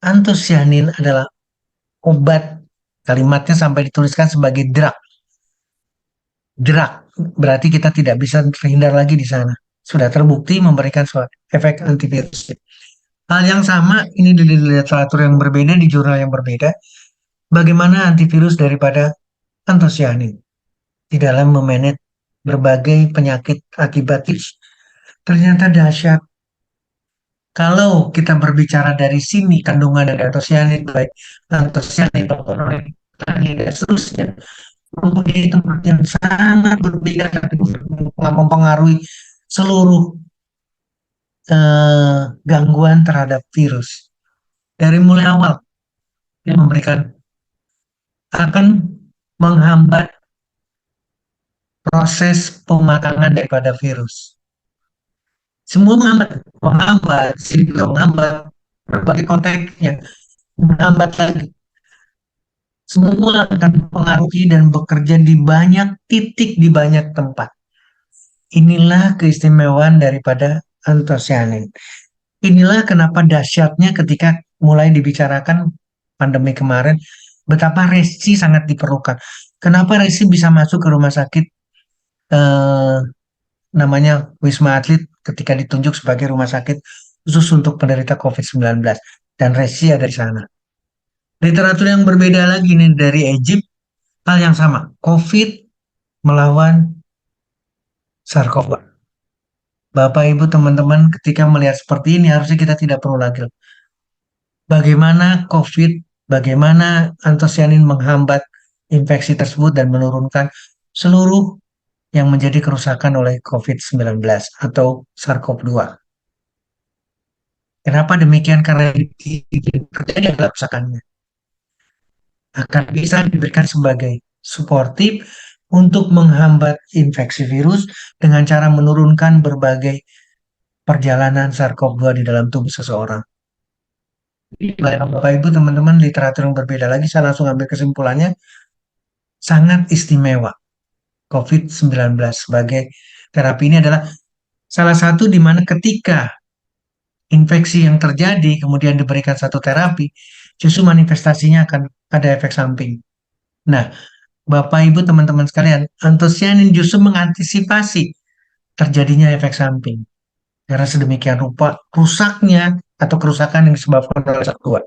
antosianin adalah obat. Kalimatnya sampai dituliskan sebagai drug. Drug berarti kita tidak bisa terhindar lagi di sana. Sudah terbukti memberikan efek antivirus. Hal yang sama ini di literatur yang berbeda, di jurnal yang berbeda. Bagaimana antivirus daripada antosianin di dalam memanage berbagai penyakit akibat virus. Ternyata dahsyat. Kalau kita berbicara dari sini kandungan dari antosianin, baik antosianin, dan seterusnya, mempunyai tempat yang sangat berbeda tapi mempengaruhi seluruh gangguan terhadap virus. Dari mulai awal, dia memberikan akan menghambat proses pematangan daripada virus. Semua menghambat, juga menghambat berbagai konteksnya, menghambat lagi. Semua akan mempengaruhi dan bekerja di banyak titik, di banyak tempat. Inilah keistimewaan daripada antosianin. Inilah kenapa dahsyatnya ketika mulai dibicarakan pandemi kemarin, betapa resi sangat diperlukan. Kenapa resi bisa masuk ke rumah sakit namanya Wisma Atlet ketika ditunjuk sebagai rumah sakit khusus untuk penderita COVID-19 dan resi ada di sana. Literatur yang berbeda lagi nih dari Egypt, hal yang sama, COVID melawan SARS-CoV-2. Bapak, Ibu, teman-teman, ketika melihat seperti ini harusnya kita tidak perlu lagi. Bagaimana COVID, bagaimana antosianin menghambat infeksi tersebut dan menurunkan seluruh yang menjadi kerusakan oleh COVID-19 atau SARS-CoV-2. Kenapa demikian? Karena terjadi adalah kerusakannya. Akan bisa diberikan sebagai suportif untuk menghambat infeksi virus dengan cara menurunkan berbagai perjalanan SARS-CoV-2 di dalam tubuh seseorang. Bapak Ibu teman-teman, literatur yang berbeda lagi, saya langsung ambil kesimpulannya, sangat istimewa COVID-19 sebagai terapi ini adalah salah satu di mana ketika infeksi yang terjadi kemudian diberikan satu terapi, justru manifestasinya akan ada efek samping. Nah, Bapak Ibu teman-teman sekalian, antosianin justru mengantisipasi terjadinya efek samping. Karena sedemikian rupa rusaknya atau kerusakan yang disebabkan oleh SARS-CoV-2.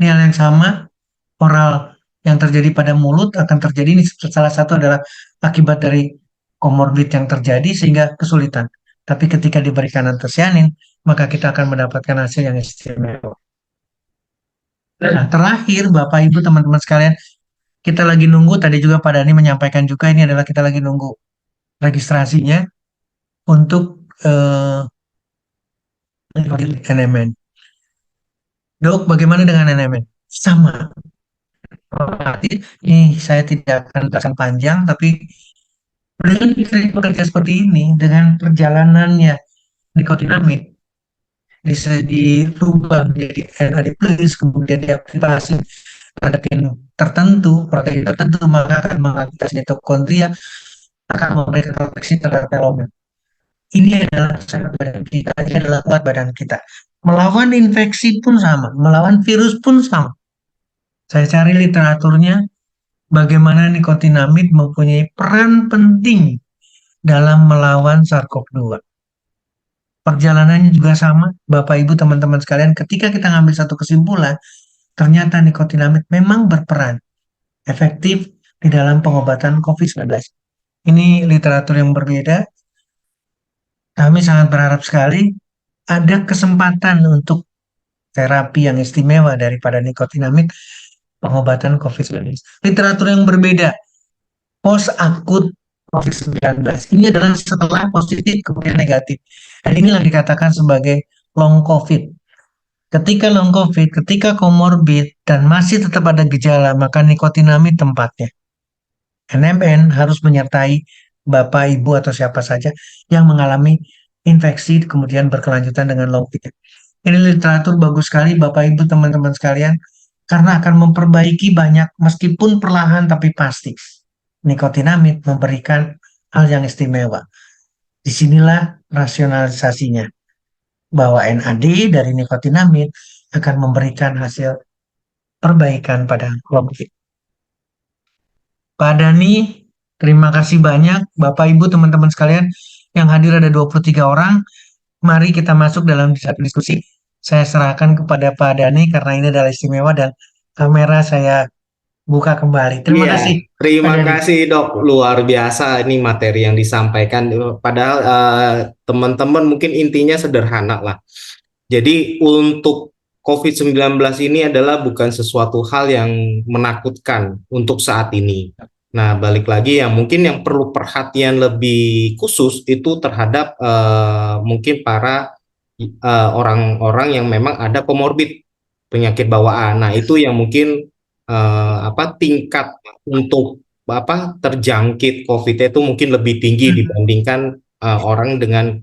Ini hal yang sama, oral yang terjadi pada mulut akan terjadi, ini salah satu adalah akibat dari komorbid yang terjadi sehingga kesulitan. Tapi ketika diberikan antosianin, maka kita akan mendapatkan hasil yang istimewa. Nah, terakhir Bapak Ibu teman-teman sekalian, kita lagi nunggu, tadi juga Pak Dhani menyampaikan juga, ini adalah kita lagi nunggu registrasinya untuk NMN. Dok, bagaimana dengan NMN? Sama. Berarti ini saya tidak akan terkesan panjang, tapi dengan bekerja seperti ini, dengan perjalanannya nikotinamid bisa dirubah menjadi NAD+, kemudian diaktifasi pada tertentu, protein tertentu, maka akan mengaktifasi mitokondria, akan memberikan proteksi terhadap telomer. Ini adalah sehat badan kita, ini adalah kuat badan kita. Melawan infeksi pun sama, melawan virus pun sama. Saya cari literaturnya, bagaimana nikotinamid mempunyai peran penting dalam melawan SARS-CoV-2. Perjalanannya juga sama, Bapak Ibu teman-teman sekalian, ketika kita ngambil satu kesimpulan, ternyata nikotinamid memang berperan efektif di dalam pengobatan COVID-19. Ini literatur yang berbeda. Kami sangat berharap sekali ada kesempatan untuk terapi yang istimewa daripada nikotinamid pengobatan COVID-19. Literatur yang berbeda, post akut COVID-19. Ini adalah setelah positif kemudian negatif. Dan inilah dikatakan sebagai long COVID. Ketika long COVID, ketika komorbid dan masih tetap ada gejala, maka nikotinamid tempatnya. NMN harus menyertai Bapak, Ibu, atau siapa saja yang mengalami infeksi kemudian berkelanjutan dengan long COVID. Ini literatur bagus sekali Bapak, Ibu, teman-teman sekalian, karena akan memperbaiki banyak, meskipun perlahan tapi pasti. Nikotinamid memberikan hal yang istimewa. Disinilah rasionalisasinya, bahwa NAD dari nikotinamid akan memberikan hasil perbaikan pada long COVID. Pak Dani, terima kasih banyak. Bapak, Ibu, teman-teman sekalian yang hadir ada 23 orang. Mari kita masuk dalam satu diskusi. Saya serahkan kepada Pak Dani karena ini adalah istimewa dan kamera saya buka kembali. Terima Iya, kasih, Pak terima Dani. kasih Dok. Luar biasa ini materi yang disampaikan. Padahal teman-teman mungkin intinya sederhana lah. Jadi untuk COVID-19 ini adalah bukan sesuatu hal yang menakutkan untuk saat ini. Nah, balik lagi yang mungkin yang perlu perhatian lebih khusus itu terhadap mungkin para orang-orang yang memang ada komorbid penyakit bawaan. Nah, itu yang mungkin tingkat untuk terjangkit COVID itu mungkin lebih tinggi dibandingkan orang dengan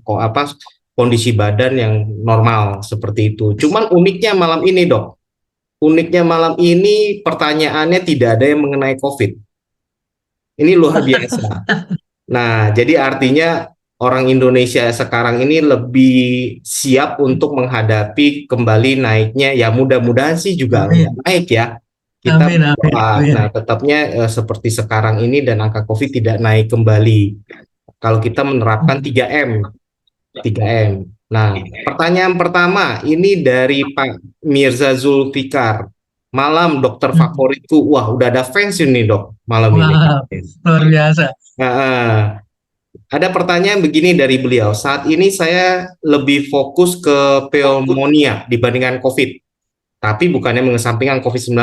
kondisi badan yang normal seperti itu. Cuman uniknya malam ini, Dok. Uniknya malam ini pertanyaannya tidak ada yang mengenai COVID. Ini luar biasa. Nah, jadi artinya orang Indonesia sekarang ini lebih siap untuk menghadapi kembali naiknya. Ya mudah-mudahan sih juga Amin. naik ya. Kita Amin, amin, berdoa. amin. Nah, tetapnya seperti sekarang ini dan angka COVID tidak naik kembali. Kalau kita menerapkan 3M. 3M. Nah, pertanyaan pertama ini dari Pak Mirza Zulfikar. Malam dokter favoritku. Wah, udah ada fans ini, Dok, malam ini. Wow, luar biasa. Nah, ada pertanyaan begini dari beliau. Saat ini saya lebih fokus ke pneumonia dibandingkan COVID. Tapi bukannya mengesampingkan COVID-19.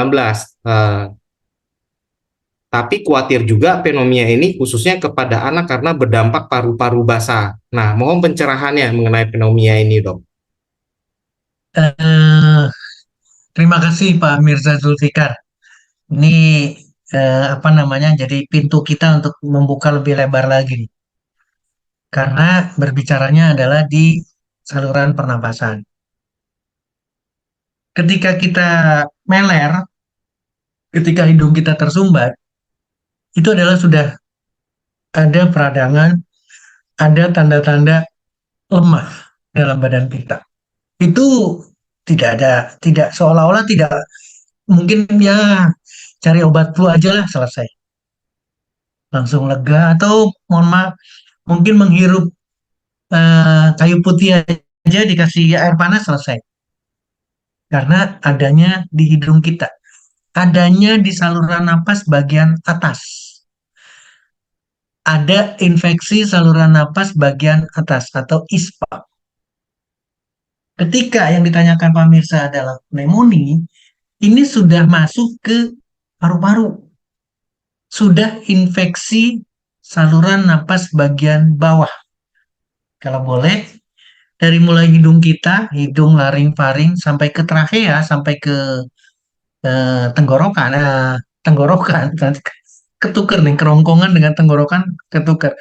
Tapi khawatir juga pneumonia ini khususnya kepada anak karena berdampak paru-paru basah. Nah, mohon pencerahannya mengenai pneumonia ini, Dok. Eh, Terima kasih Pak Mirza Zulfikar. Ini apa namanya? Jadi pintu kita untuk membuka lebih lebar lagi nih. Karena berbicaranya adalah di saluran pernapasan. Ketika kita meler, ketika hidung kita tersumbat, itu adalah sudah ada peradangan, ada tanda-tanda lemah dalam badan kita. Itu tidak seolah-olah tidak mungkin ya cari obat flu aja lah selesai. Langsung lega atau mohon maaf mungkin menghirup kayu putih aja dikasih air panas selesai. Karena adanya di hidung kita, adanya di saluran napas bagian atas. Ada infeksi saluran napas bagian atas atau ISPA. Ketika yang ditanyakan pemirsa adalah pneumonia, ini sudah masuk ke paru-paru. Sudah infeksi saluran napas bagian bawah. Kalau boleh, dari mulai hidung kita, hidung, laring, faring, sampai ke trachea, sampai ke tenggorokan, tenggorokan, ketuker nih, kerongkongan dengan tenggorokan ketuker.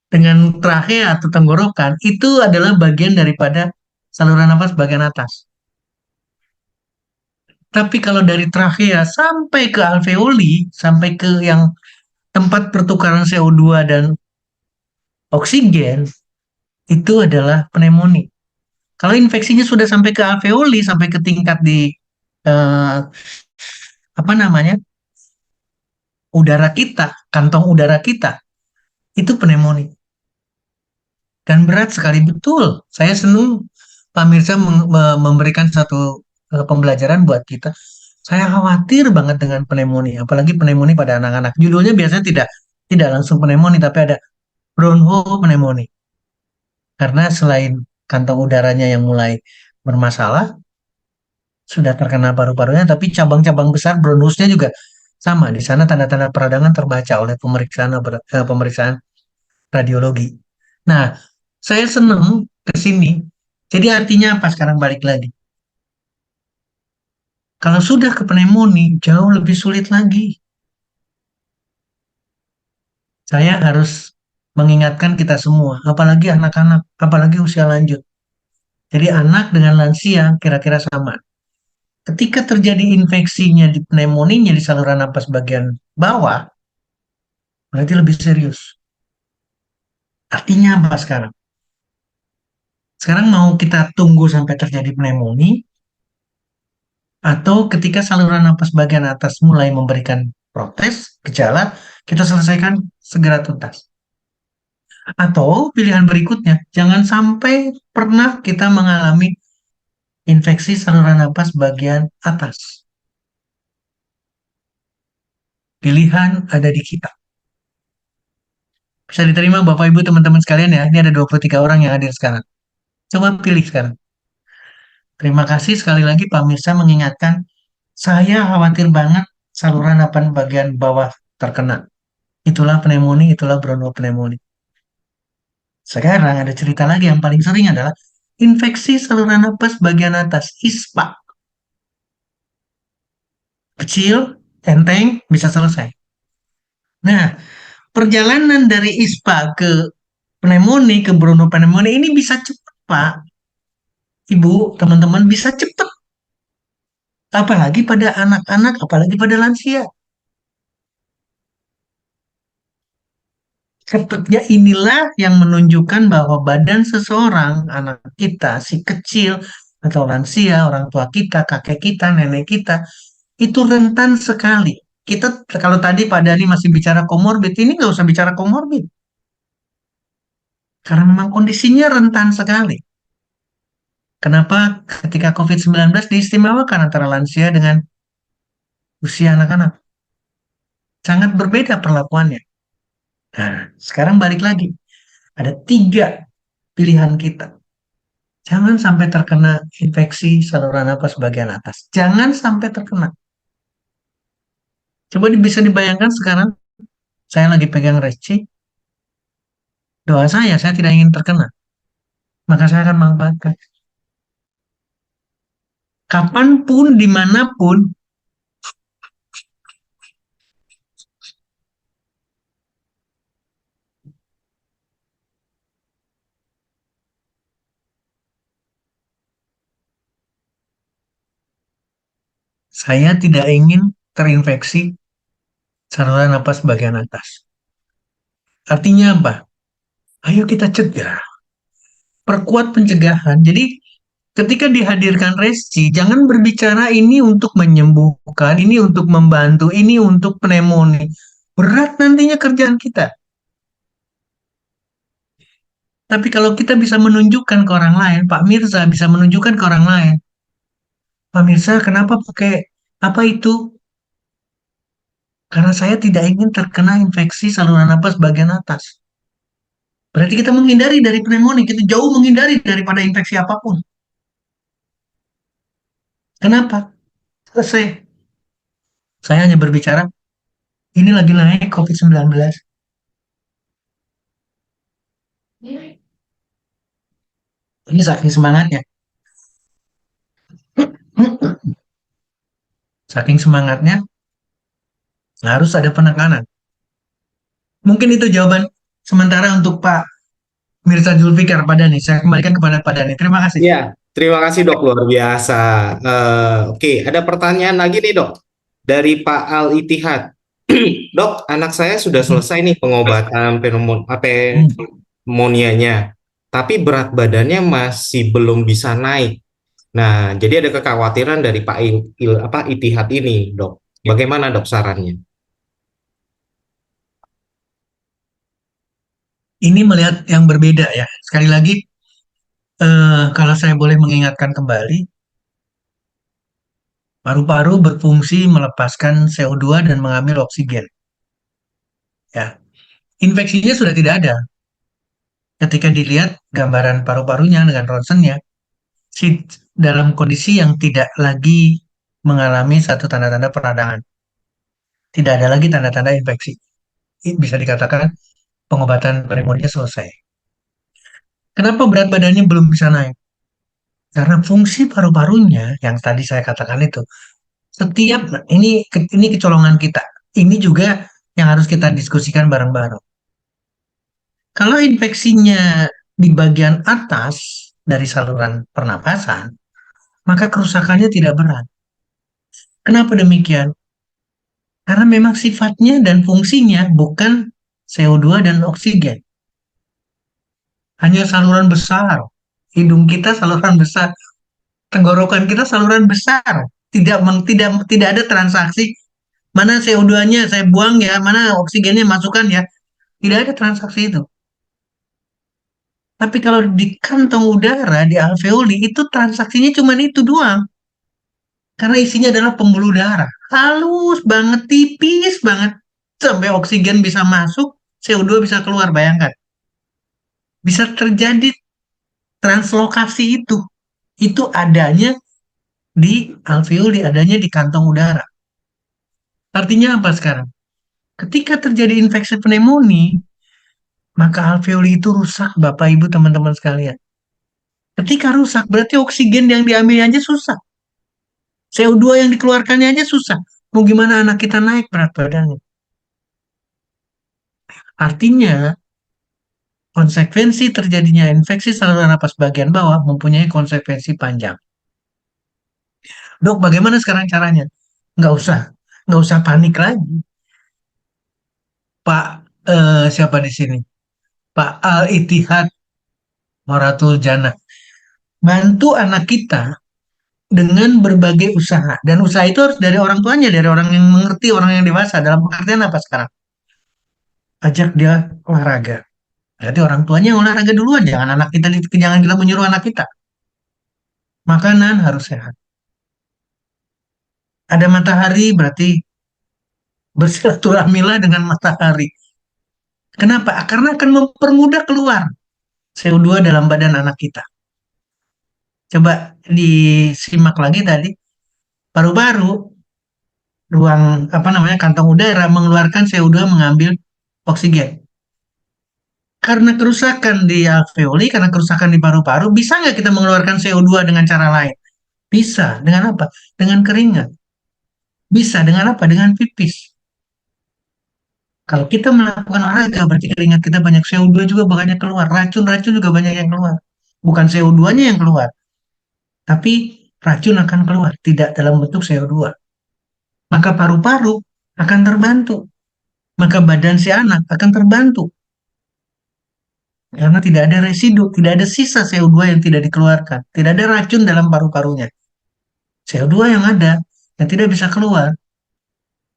Dengan trachea atau tenggorokan, itu adalah bagian daripada saluran nafas bagian atas. Tapi kalau dari trachea sampai ke alveoli, sampai ke yang tempat pertukaran CO2 dan oksigen, itu adalah pneumonia. Kalau infeksinya sudah sampai ke alveoli, sampai ke tingkat di eh, apa namanya, udara kita, kantong udara kita, itu pneumonia. Dan berat sekali, betul. Saya senang Pak Mirza memberikan satu pembelajaran buat kita. Saya khawatir banget dengan pneumonia, apalagi pneumonia pada anak-anak. Judulnya biasanya tidak tidak langsung pneumonia, tapi ada bronchopneumonia. Karena selain kantong udaranya yang mulai bermasalah, sudah terkena paru-parunya, tapi cabang-cabang besar bronchusnya juga sama. Di sana tanda-tanda peradangan terbaca oleh pemeriksaan radiologi. Nah, saya senang ke sini. Jadi artinya apa sekarang balik lagi? Kalau sudah ke pneumonia, jauh lebih sulit lagi. Saya harus mengingatkan kita semua, apalagi anak-anak, apalagi usia lanjut. Jadi anak dengan lansia kira-kira sama. Ketika terjadi infeksinya di pneumonia di saluran napas bagian bawah, berarti lebih serius. Artinya apa sekarang? Sekarang mau kita tunggu sampai terjadi pneumonia, atau ketika saluran napas bagian atas mulai memberikan protes, gejala, kita selesaikan segera tuntas. Atau pilihan berikutnya, jangan sampai pernah kita mengalami infeksi saluran napas bagian atas. Pilihan ada di kita. Bisa diterima Bapak Ibu teman-teman sekalian ya. Ini ada 23 orang yang hadir sekarang. Coba pilih sekarang. Terima kasih sekali lagi Pak Mirsa mengingatkan, saya khawatir banget saluran napas bagian bawah terkena. Itulah pneumonia, itulah bronchopneumonia. Sekarang ada cerita lagi yang paling sering adalah infeksi saluran napas bagian atas, ISPA. Kecil, enteng, bisa selesai. Nah, perjalanan dari ISPA ke pneumonia, ke bronchopneumonia ini bisa cepat, Pak. Ibu, teman-teman bisa cepat. Apalagi pada anak-anak, apalagi pada lansia. Cepatnya inilah yang menunjukkan bahwa badan seseorang, anak kita, si kecil, atau lansia, orang tua kita, kakek kita, nenek kita, itu rentan sekali. Kita kalau tadi Pak Dani masih bicara komorbid, ini nggak usah bicara komorbid. Karena memang kondisinya rentan sekali. Kenapa ketika COVID-19 diistimewakan antara lansia dengan usia anak-anak? Sangat berbeda perlakuannya. Nah, sekarang balik lagi. Ada tiga pilihan kita. Jangan sampai terkena infeksi saluran napas bagian atas. Jangan sampai terkena. Coba bisa dibayangkan sekarang, saya lagi pegang reci, doa saya tidak ingin terkena. Maka saya akan manfaatkan. Kapanpun, dimanapun, saya tidak ingin terinfeksi saluran napas bagian atas. Artinya apa? Ayo kita cegah, perkuat pencegahan. Jadi ketika dihadirkan resi, jangan berbicara ini untuk menyembuhkan, ini untuk membantu, ini untuk pneumonia. Berat nantinya kerjaan kita. Tapi kalau kita bisa menunjukkan ke orang lain, Pak Mirza bisa menunjukkan ke orang lain, Pak Mirza kenapa pakai apa itu? Karena saya tidak ingin terkena infeksi saluran napas bagian atas. Berarti kita menghindari dari pneumonia, kita jauh menghindari daripada infeksi apapun. Kenapa? Selesai. Saya hanya berbicara, ini lagi naik COVID-19. Ini saking semangatnya. Saking semangatnya, harus ada penekanan. Mungkin itu jawaban sementara untuk Pak Mirza Zulfikar Padani. Saya kembalikan kepada Padani. Terima kasih. Ya, terima kasih dok, luar biasa. Oke, ada pertanyaan lagi nih dok dari Pak Al Ittihad. Dok, anak saya sudah selesai nih pengobatan pneumonianya, tapi berat badannya masih belum bisa naik. Nah, jadi ada kekhawatiran dari Pak Ittihad ini, dok. Bagaimana dok sarannya? Ini melihat yang berbeda ya. Sekali lagi, kalau saya boleh mengingatkan kembali, paru-paru berfungsi melepaskan CO2 dan mengambil oksigen. Ya, infeksinya sudah tidak ada. Ketika dilihat gambaran paru-parunya dengan ronsennya, si dalam kondisi yang tidak lagi mengalami satu tanda-tanda peradangan. Tidak ada lagi tanda-tanda infeksi. Bisa dikatakan pengobatan pneumonia selesai. Kenapa berat badannya belum bisa naik? Karena fungsi paru-parunya yang tadi saya katakan itu, setiap ini kecolongan kita. Ini juga yang harus kita diskusikan bareng-bareng. Kalau infeksinya di bagian atas dari saluran pernapasan, maka kerusakannya tidak berat. Kenapa demikian? Karena memang sifatnya dan fungsinya bukan CO2 dan oksigen. Hanya saluran besar. Hidung kita saluran besar, tenggorokan kita saluran besar. Tidak ada transaksi mana CO2-nya saya buang ya, mana oksigennya masukkan ya. Tidak ada transaksi itu. Tapi kalau di kantong udara, di alveoli, itu transaksinya cuma itu doang. Karena isinya adalah pembuluh darah. Halus banget, tipis banget. Sampai oksigen bisa masuk, CO2 bisa keluar, bayangkan. Bisa terjadi translokasi itu. Itu adanya di alveoli, adanya di kantong udara. Artinya apa sekarang? Ketika terjadi infeksi pneumonia, maka alveoli itu rusak, Bapak Ibu teman-teman sekalian. Ketika rusak, berarti oksigen yang diambil aja susah. CO2 yang dikeluarkannya aja susah. Mau gimana anak kita naik berat badannya? Artinya, konsekuensi terjadinya infeksi saluran napas bagian bawah mempunyai konsekuensi panjang. Dok, bagaimana sekarang caranya? Nggak usah, nggak usah panik lagi. Pak, siapa di sini? Pak Al Ittihad Moratul Jannah. Bantu anak kita dengan berbagai usaha. Dan usaha itu harus dari orang tuanya, dari orang yang mengerti, orang yang dewasa. Dalam pengertian apa sekarang? Ajak dia olahraga. Berarti orang tuanya yang olahraga duluan. Jangan kita menyuruh anak kita. Makanan harus sehat. Ada matahari berarti bersilaturahmilah dengan matahari. Kenapa? Karena akan mempermudah keluar CO2 dalam badan anak kita. Coba disimak lagi tadi. Paru-paru, ruang apa namanya kantong udara mengeluarkan CO2 mengambil oksigen. Karena kerusakan di alveoli, karena kerusakan di paru-paru, bisa nggak kita mengeluarkan CO2 dengan cara lain? Bisa. Dengan apa? Dengan keringat. Bisa. Dengan apa? Dengan pipis. Kalau kita melakukan olahraga, berarti keringat kita banyak CO2 juga banyak keluar. Racun-racun juga banyak yang keluar. Bukan CO2-nya yang keluar, tapi racun akan keluar, tidak dalam bentuk CO2. Maka paru-paru akan terbantu. Maka badan si anak akan terbantu. Karena tidak ada residu, tidak ada sisa CO2 yang tidak dikeluarkan. Tidak ada racun dalam paru-parunya. CO2 yang ada, yang tidak bisa keluar,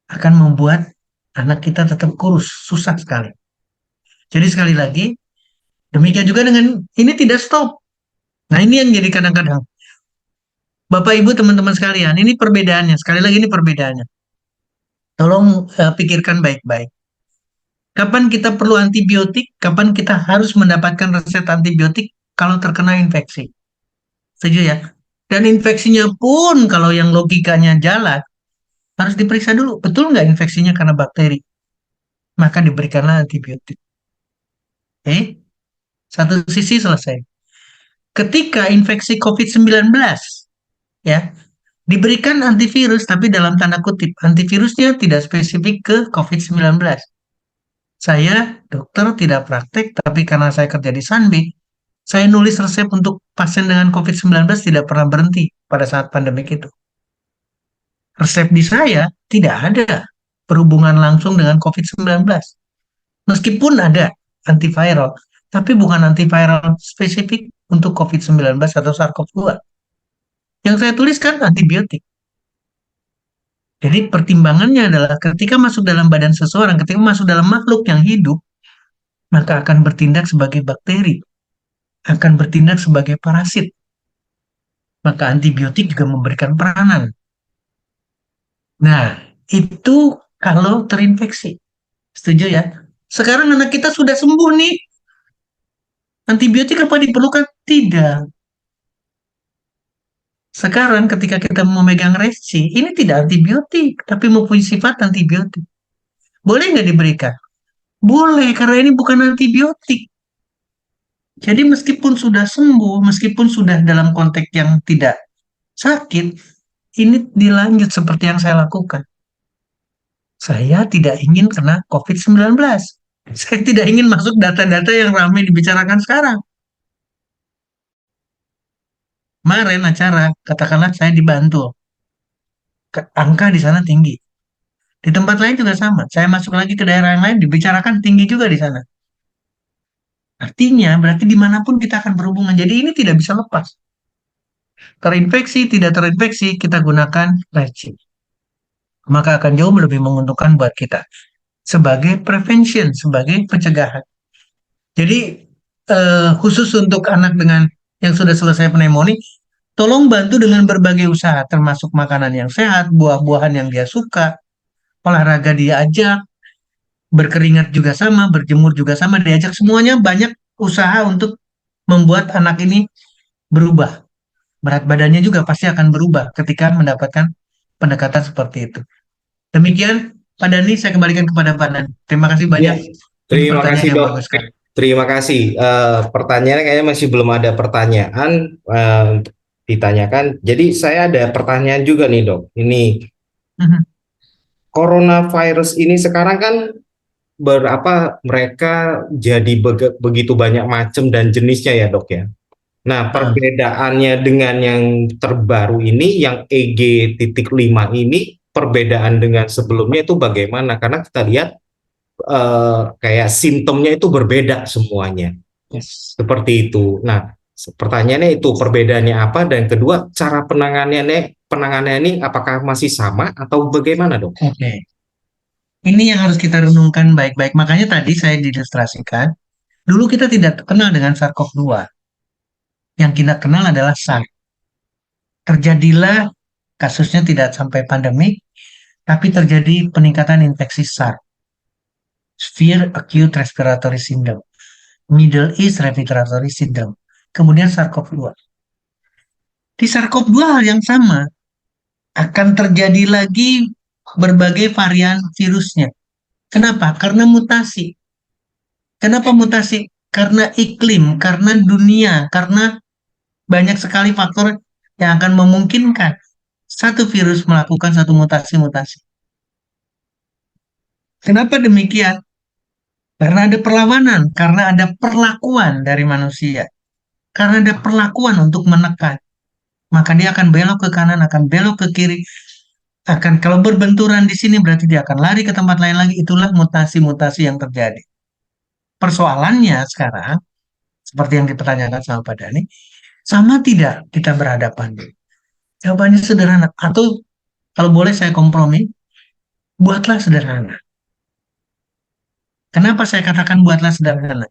akan membuat anak kita tetap kurus. Susah sekali. Jadi sekali lagi, demikian juga dengan ini tidak stop. Nah ini yang jadi kadang-kadang. Bapak Ibu teman-teman sekalian, ini perbedaannya. Sekali lagi ini perbedaannya. Tolong pikirkan baik-baik. Kapan kita perlu antibiotik? Kapan kita harus mendapatkan resep antibiotik kalau terkena infeksi? Setuju ya? Dan infeksinya pun kalau yang logikanya jalan, harus diperiksa dulu. Betul nggak infeksinya karena bakteri? Maka diberikanlah antibiotik. Satu sisi selesai. ketika infeksi COVID-19, ya, diberikan antivirus, tapi dalam tanda kutip, antivirusnya tidak spesifik ke COVID-19. Saya dokter tidak praktek, tapi karena saya kerja di Sanbe, saya nulis resep untuk pasien dengan COVID-19 tidak pernah berhenti pada saat pandemik itu. Resep di saya tidak ada berhubungan langsung dengan COVID-19. Meskipun ada antiviral, tapi bukan antiviral spesifik untuk COVID-19 atau SARS-CoV-2. Yang saya tuliskan antibiotik. Jadi pertimbangannya adalah ketika masuk dalam badan seseorang, ketika masuk dalam makhluk yang hidup, maka akan bertindak sebagai bakteri, akan bertindak sebagai parasit. Maka antibiotik juga memberikan peranan. Nah, itu kalau terinfeksi. Setuju ya? Sekarang anak kita sudah sembuh nih. Antibiotik apa diperlukan? Tidak. Sekarang ketika kita memegang resi, ini tidak antibiotik, tapi mempunyai sifat antibiotik. Boleh nggak diberikan? Boleh, karena ini bukan antibiotik. Jadi meskipun sudah sembuh, meskipun sudah dalam konteks yang tidak sakit, ini dilanjut seperti yang saya lakukan. Saya tidak ingin kena COVID-19. Saya tidak ingin masuk data-data yang ramai dibicarakan sekarang. Kemarin acara, katakanlah saya dibantu. Angka di sana tinggi. Di tempat lain juga sama. Saya masuk lagi ke daerah yang lain, dibicarakan tinggi juga di sana. Artinya, berarti dimanapun kita akan berhubungan. Jadi ini tidak bisa lepas. Terinfeksi, tidak terinfeksi, kita gunakan reci. Maka akan jauh lebih menguntungkan buat kita. Sebagai prevention, sebagai pencegahan. Jadi, khusus untuk anak dengan yang sudah selesai pneumonia, tolong bantu dengan berbagai usaha, termasuk makanan yang sehat, buah-buahan yang dia suka, olahraga dia ajak, berkeringat juga sama, berjemur juga sama, diajak semuanya banyak usaha untuk membuat anak ini berubah. Berat badannya juga pasti akan berubah ketika mendapatkan pendekatan seperti itu. Demikian, Pak Dani, saya kembalikan kepada Pak Dani. Terima kasih banyak. Ya, Ini terima pertanyaan kasih yang dok. bagus sekali. Terima kasih. Pertanyaannya kayaknya masih belum ada pertanyaan untuk ditanyakan. Jadi saya ada pertanyaan juga nih dok. Ini Mhm. coronavirus ini sekarang kan mereka jadi begitu banyak macam dan jenisnya ya dok ya. Nah, Ah, perbedaannya dengan yang terbaru ini, yang EG.5 ini, perbedaan dengan sebelumnya itu bagaimana? Karena kita lihat kayak simptomnya itu berbeda semuanya. yes. Seperti itu. Nah, pertanyaannya itu perbedaannya apa? Dan kedua, cara penanganannya ini apakah masih sama atau bagaimana dok? Oke. Ini yang harus kita renungkan baik-baik. Makanya tadi saya diilustrasikan, dulu kita tidak kenal dengan SARS-CoV-2. Yang kita kenal adalah SARS. Terjadilah kasusnya tidak sampai pandemik, tapi terjadi peningkatan infeksi SARS, Severe Acute Respiratory Syndrome, Middle East Respiratory Syndrome, kemudian SARS-CoV-2. Di SARS-CoV-2 hal yang sama, akan terjadi lagi berbagai varian virusnya. Kenapa? Karena mutasi. Kenapa mutasi? Karena iklim, karena dunia, karena banyak sekali faktor yang akan memungkinkan satu virus melakukan satu mutasi-mutasi. Kenapa demikian? Karena ada perlawanan, karena ada perlakuan dari manusia, karena ada perlakuan untuk menekan. Maka dia akan belok ke kanan, akan belok ke kiri, akan kalau berbenturan di sini berarti dia akan lari ke tempat lain lagi. Itulah mutasi-mutasi yang terjadi. Persoalannya sekarang, seperti yang dipertanyakan sama Pak Dhani, sama tidak kita berhadapan? Jawabannya sederhana. Atau kalau boleh saya kompromi, buatlah sederhana. Kenapa saya katakan buatlah sederhana?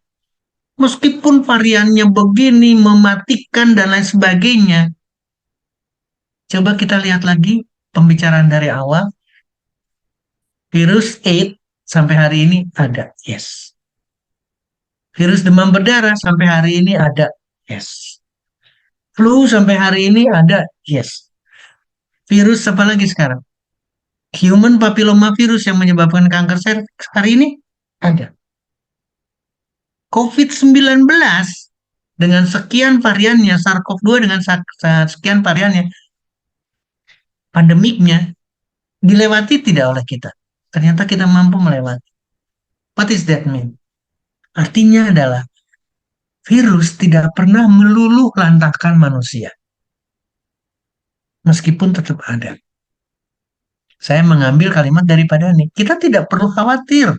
Meskipun variannya begini, mematikan dan lain sebagainya, coba kita lihat lagi pembicaraan dari awal. Virus AIDS sampai hari ini ada, yes. Virus demam berdarah sampai hari ini ada, yes. Flu sampai hari ini ada, yes. Virus apa lagi sekarang? Human papilloma virus yang menyebabkan kanker serviks hari ini ada. COVID-19 dengan sekian variannya, SARS-CoV-2 dengan sekian variannya, pandemiknya dilewati tidak oleh kita. Ternyata kita mampu melewati. What is that mean? Artinya adalah virus tidak pernah meluluh lantakkan manusia, meskipun tetap ada. Saya mengambil kalimat daripada ini. Kita tidak perlu khawatir.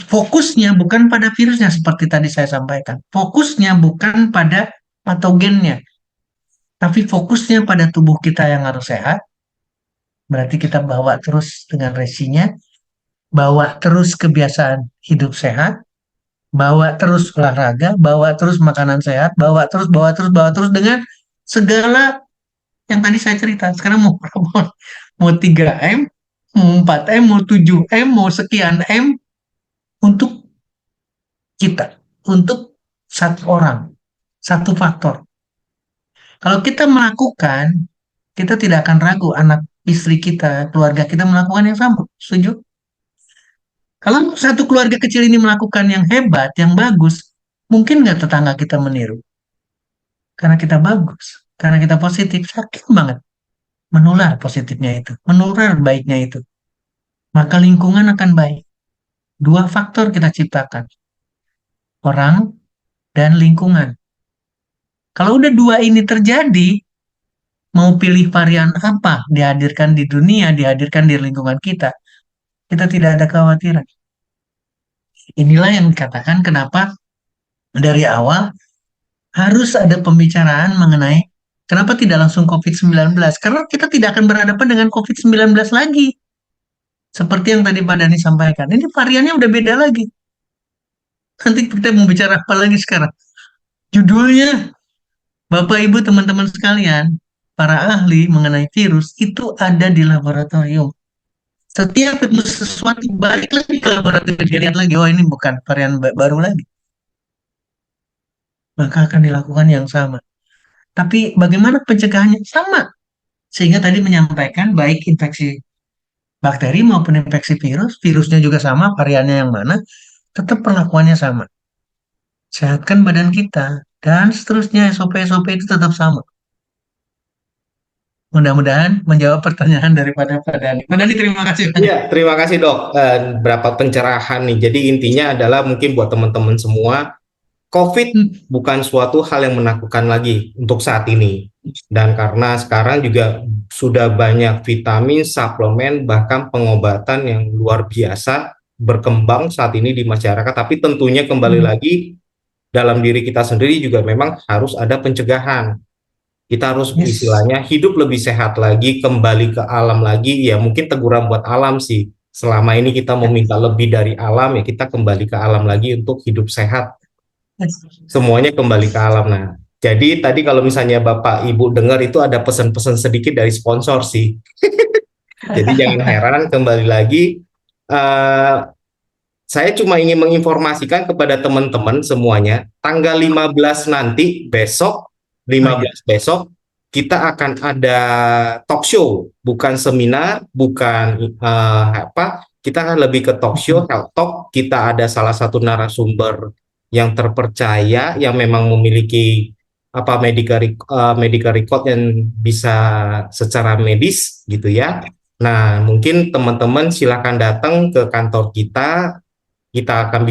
Fokusnya bukan pada virusnya seperti tadi saya sampaikan. Fokusnya bukan pada patogennya, tapi fokusnya pada tubuh kita yang harus sehat. Berarti kita bawa terus dengan resinya, bawa terus kebiasaan hidup sehat, bawa terus olahraga, bawa terus makanan sehat, bawa terus dengan segala yang tadi saya cerita. Sekarang mau 3M, mau 4M, mau 7M, mau sekian M untuk kita, untuk satu orang, satu faktor. Kalau kita melakukan, kita tidak akan ragu anak istri kita, keluarga kita melakukan yang sama. Setuju? Kalau satu keluarga kecil ini melakukan yang hebat, yang bagus, mungkin nggak tetangga kita meniru. Karena kita bagus, karena kita positif, yakin banget. Menular positifnya itu, menular baiknya itu. Maka lingkungan akan baik. Dua faktor kita ciptakan, orang dan lingkungan. Kalau udah dua ini terjadi, mau pilih varian apa dihadirkan di dunia, dihadirkan di lingkungan kita tidak ada kekhawatiran. Inilah yang dikatakan kenapa dari awal harus ada pembicaraan mengenai kenapa tidak langsung COVID-19. Karena kita tidak akan berhadapan dengan COVID-19 lagi. Seperti yang tadi Pak Dhani sampaikan. Ini variannya udah beda lagi. Nanti kita mau bicara apa lagi sekarang? Judulnya, Bapak Ibu teman-teman sekalian, para ahli mengenai virus itu ada di laboratorium. Setiap sesuatu balik lagi ke laboratorium, dilihat lagi, oh ini bukan varian baru lagi. Maka akan dilakukan yang sama. Tapi bagaimana pencegahannya? Sama. Sehingga tadi menyampaikan baik infeksi bakteri maupun infeksi virus, virusnya juga sama, variannya yang mana, tetap perlakuannya sama. Sehatkan badan kita, dan seterusnya SOP-SOP itu tetap sama. Mudah-mudahan menjawab pertanyaan daripada Pak Dhani. Pak Dhani, terima kasih banyak. Iya, terima kasih dok. Berapa pencerahan nih. Jadi intinya adalah mungkin buat teman-teman semua, COVID bukan suatu hal yang menakutkan lagi untuk saat ini. Dan karena sekarang juga sudah banyak vitamin, suplemen, bahkan pengobatan yang luar biasa berkembang saat ini di masyarakat. Tapi tentunya kembali lagi dalam diri kita sendiri juga memang harus ada pencegahan. Kita harus istilahnya hidup lebih sehat lagi, kembali ke alam lagi. Ya mungkin teguran buat alam sih. Selama ini kita meminta lebih dari alam, ya kita kembali ke alam lagi untuk hidup sehat. Semuanya kembali ke alam. Nah, jadi tadi kalau misalnya Bapak Ibu dengar itu ada pesan-pesan sedikit dari sponsor sih. Jadi jangan heran, kembali lagi. Saya cuma ingin menginformasikan kepada teman-teman semuanya, tanggal 15 nanti, besok, 15 besok, kita akan ada talk show, bukan seminar, bukan kita akan lebih ke talk show, health talk. Kita ada salah satu narasumber yang terpercaya, yang memang memiliki medical record yang bisa secara medis gitu ya. Nah, mungkin teman-teman silakan datang ke kantor kita akan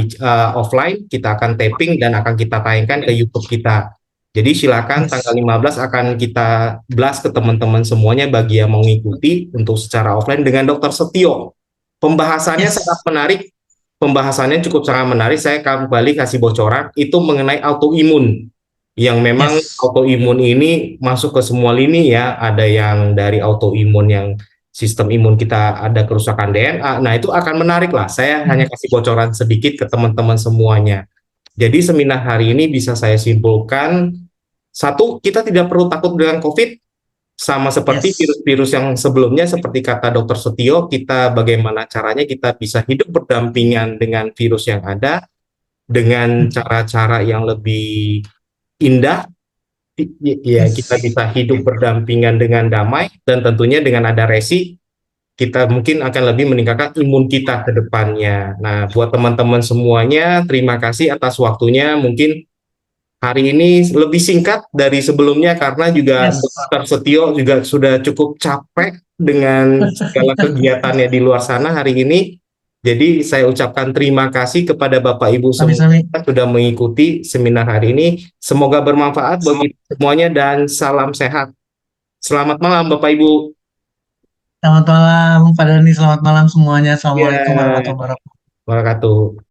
offline, kita akan taping dan akan kita tayangkan ke YouTube kita. Jadi silakan tanggal 15 akan kita blast ke teman-teman semuanya bagi yang mau mengikuti untuk secara offline dengan Dr. Setio. Pembahasannya sangat menarik, pembahasannya cukup sangat menarik. Saya kembali kasih bocoran, itu mengenai autoimun. Yang memang autoimun ini masuk ke semua lini ya, ada yang dari autoimun yang sistem imun kita ada kerusakan DNA. Nah, itu akan menarik lah. Saya hanya kasih bocoran sedikit ke teman-teman semuanya. Jadi seminar hari ini bisa saya simpulkan, satu, kita tidak perlu takut dengan COVID, sama seperti virus-virus yang sebelumnya, seperti kata Dr. Setio, kita bagaimana caranya kita bisa hidup berdampingan dengan virus yang ada, dengan cara-cara yang lebih indah, ya kita bisa hidup berdampingan dengan damai, dan tentunya dengan ada resi, kita mungkin akan lebih meningkatkan imun kita ke depannya. Nah, buat teman-teman semuanya, terima kasih atas waktunya. Mungkin Hari ini lebih singkat dari sebelumnya karena juga Yes. Dr. Setio juga sudah cukup capek dengan segala kegiatannya di luar sana hari ini. Jadi saya ucapkan terima kasih kepada Bapak Ibu semua Sami-sami. yang sudah mengikuti seminar hari ini. Semoga bermanfaat bagi semuanya dan salam sehat. Selamat malam Bapak Ibu. Selamat malam, Pak Doni. Selamat malam semuanya. Assalamualaikum Ya, warahmatullahi wabarakatuh. wabarakatuh.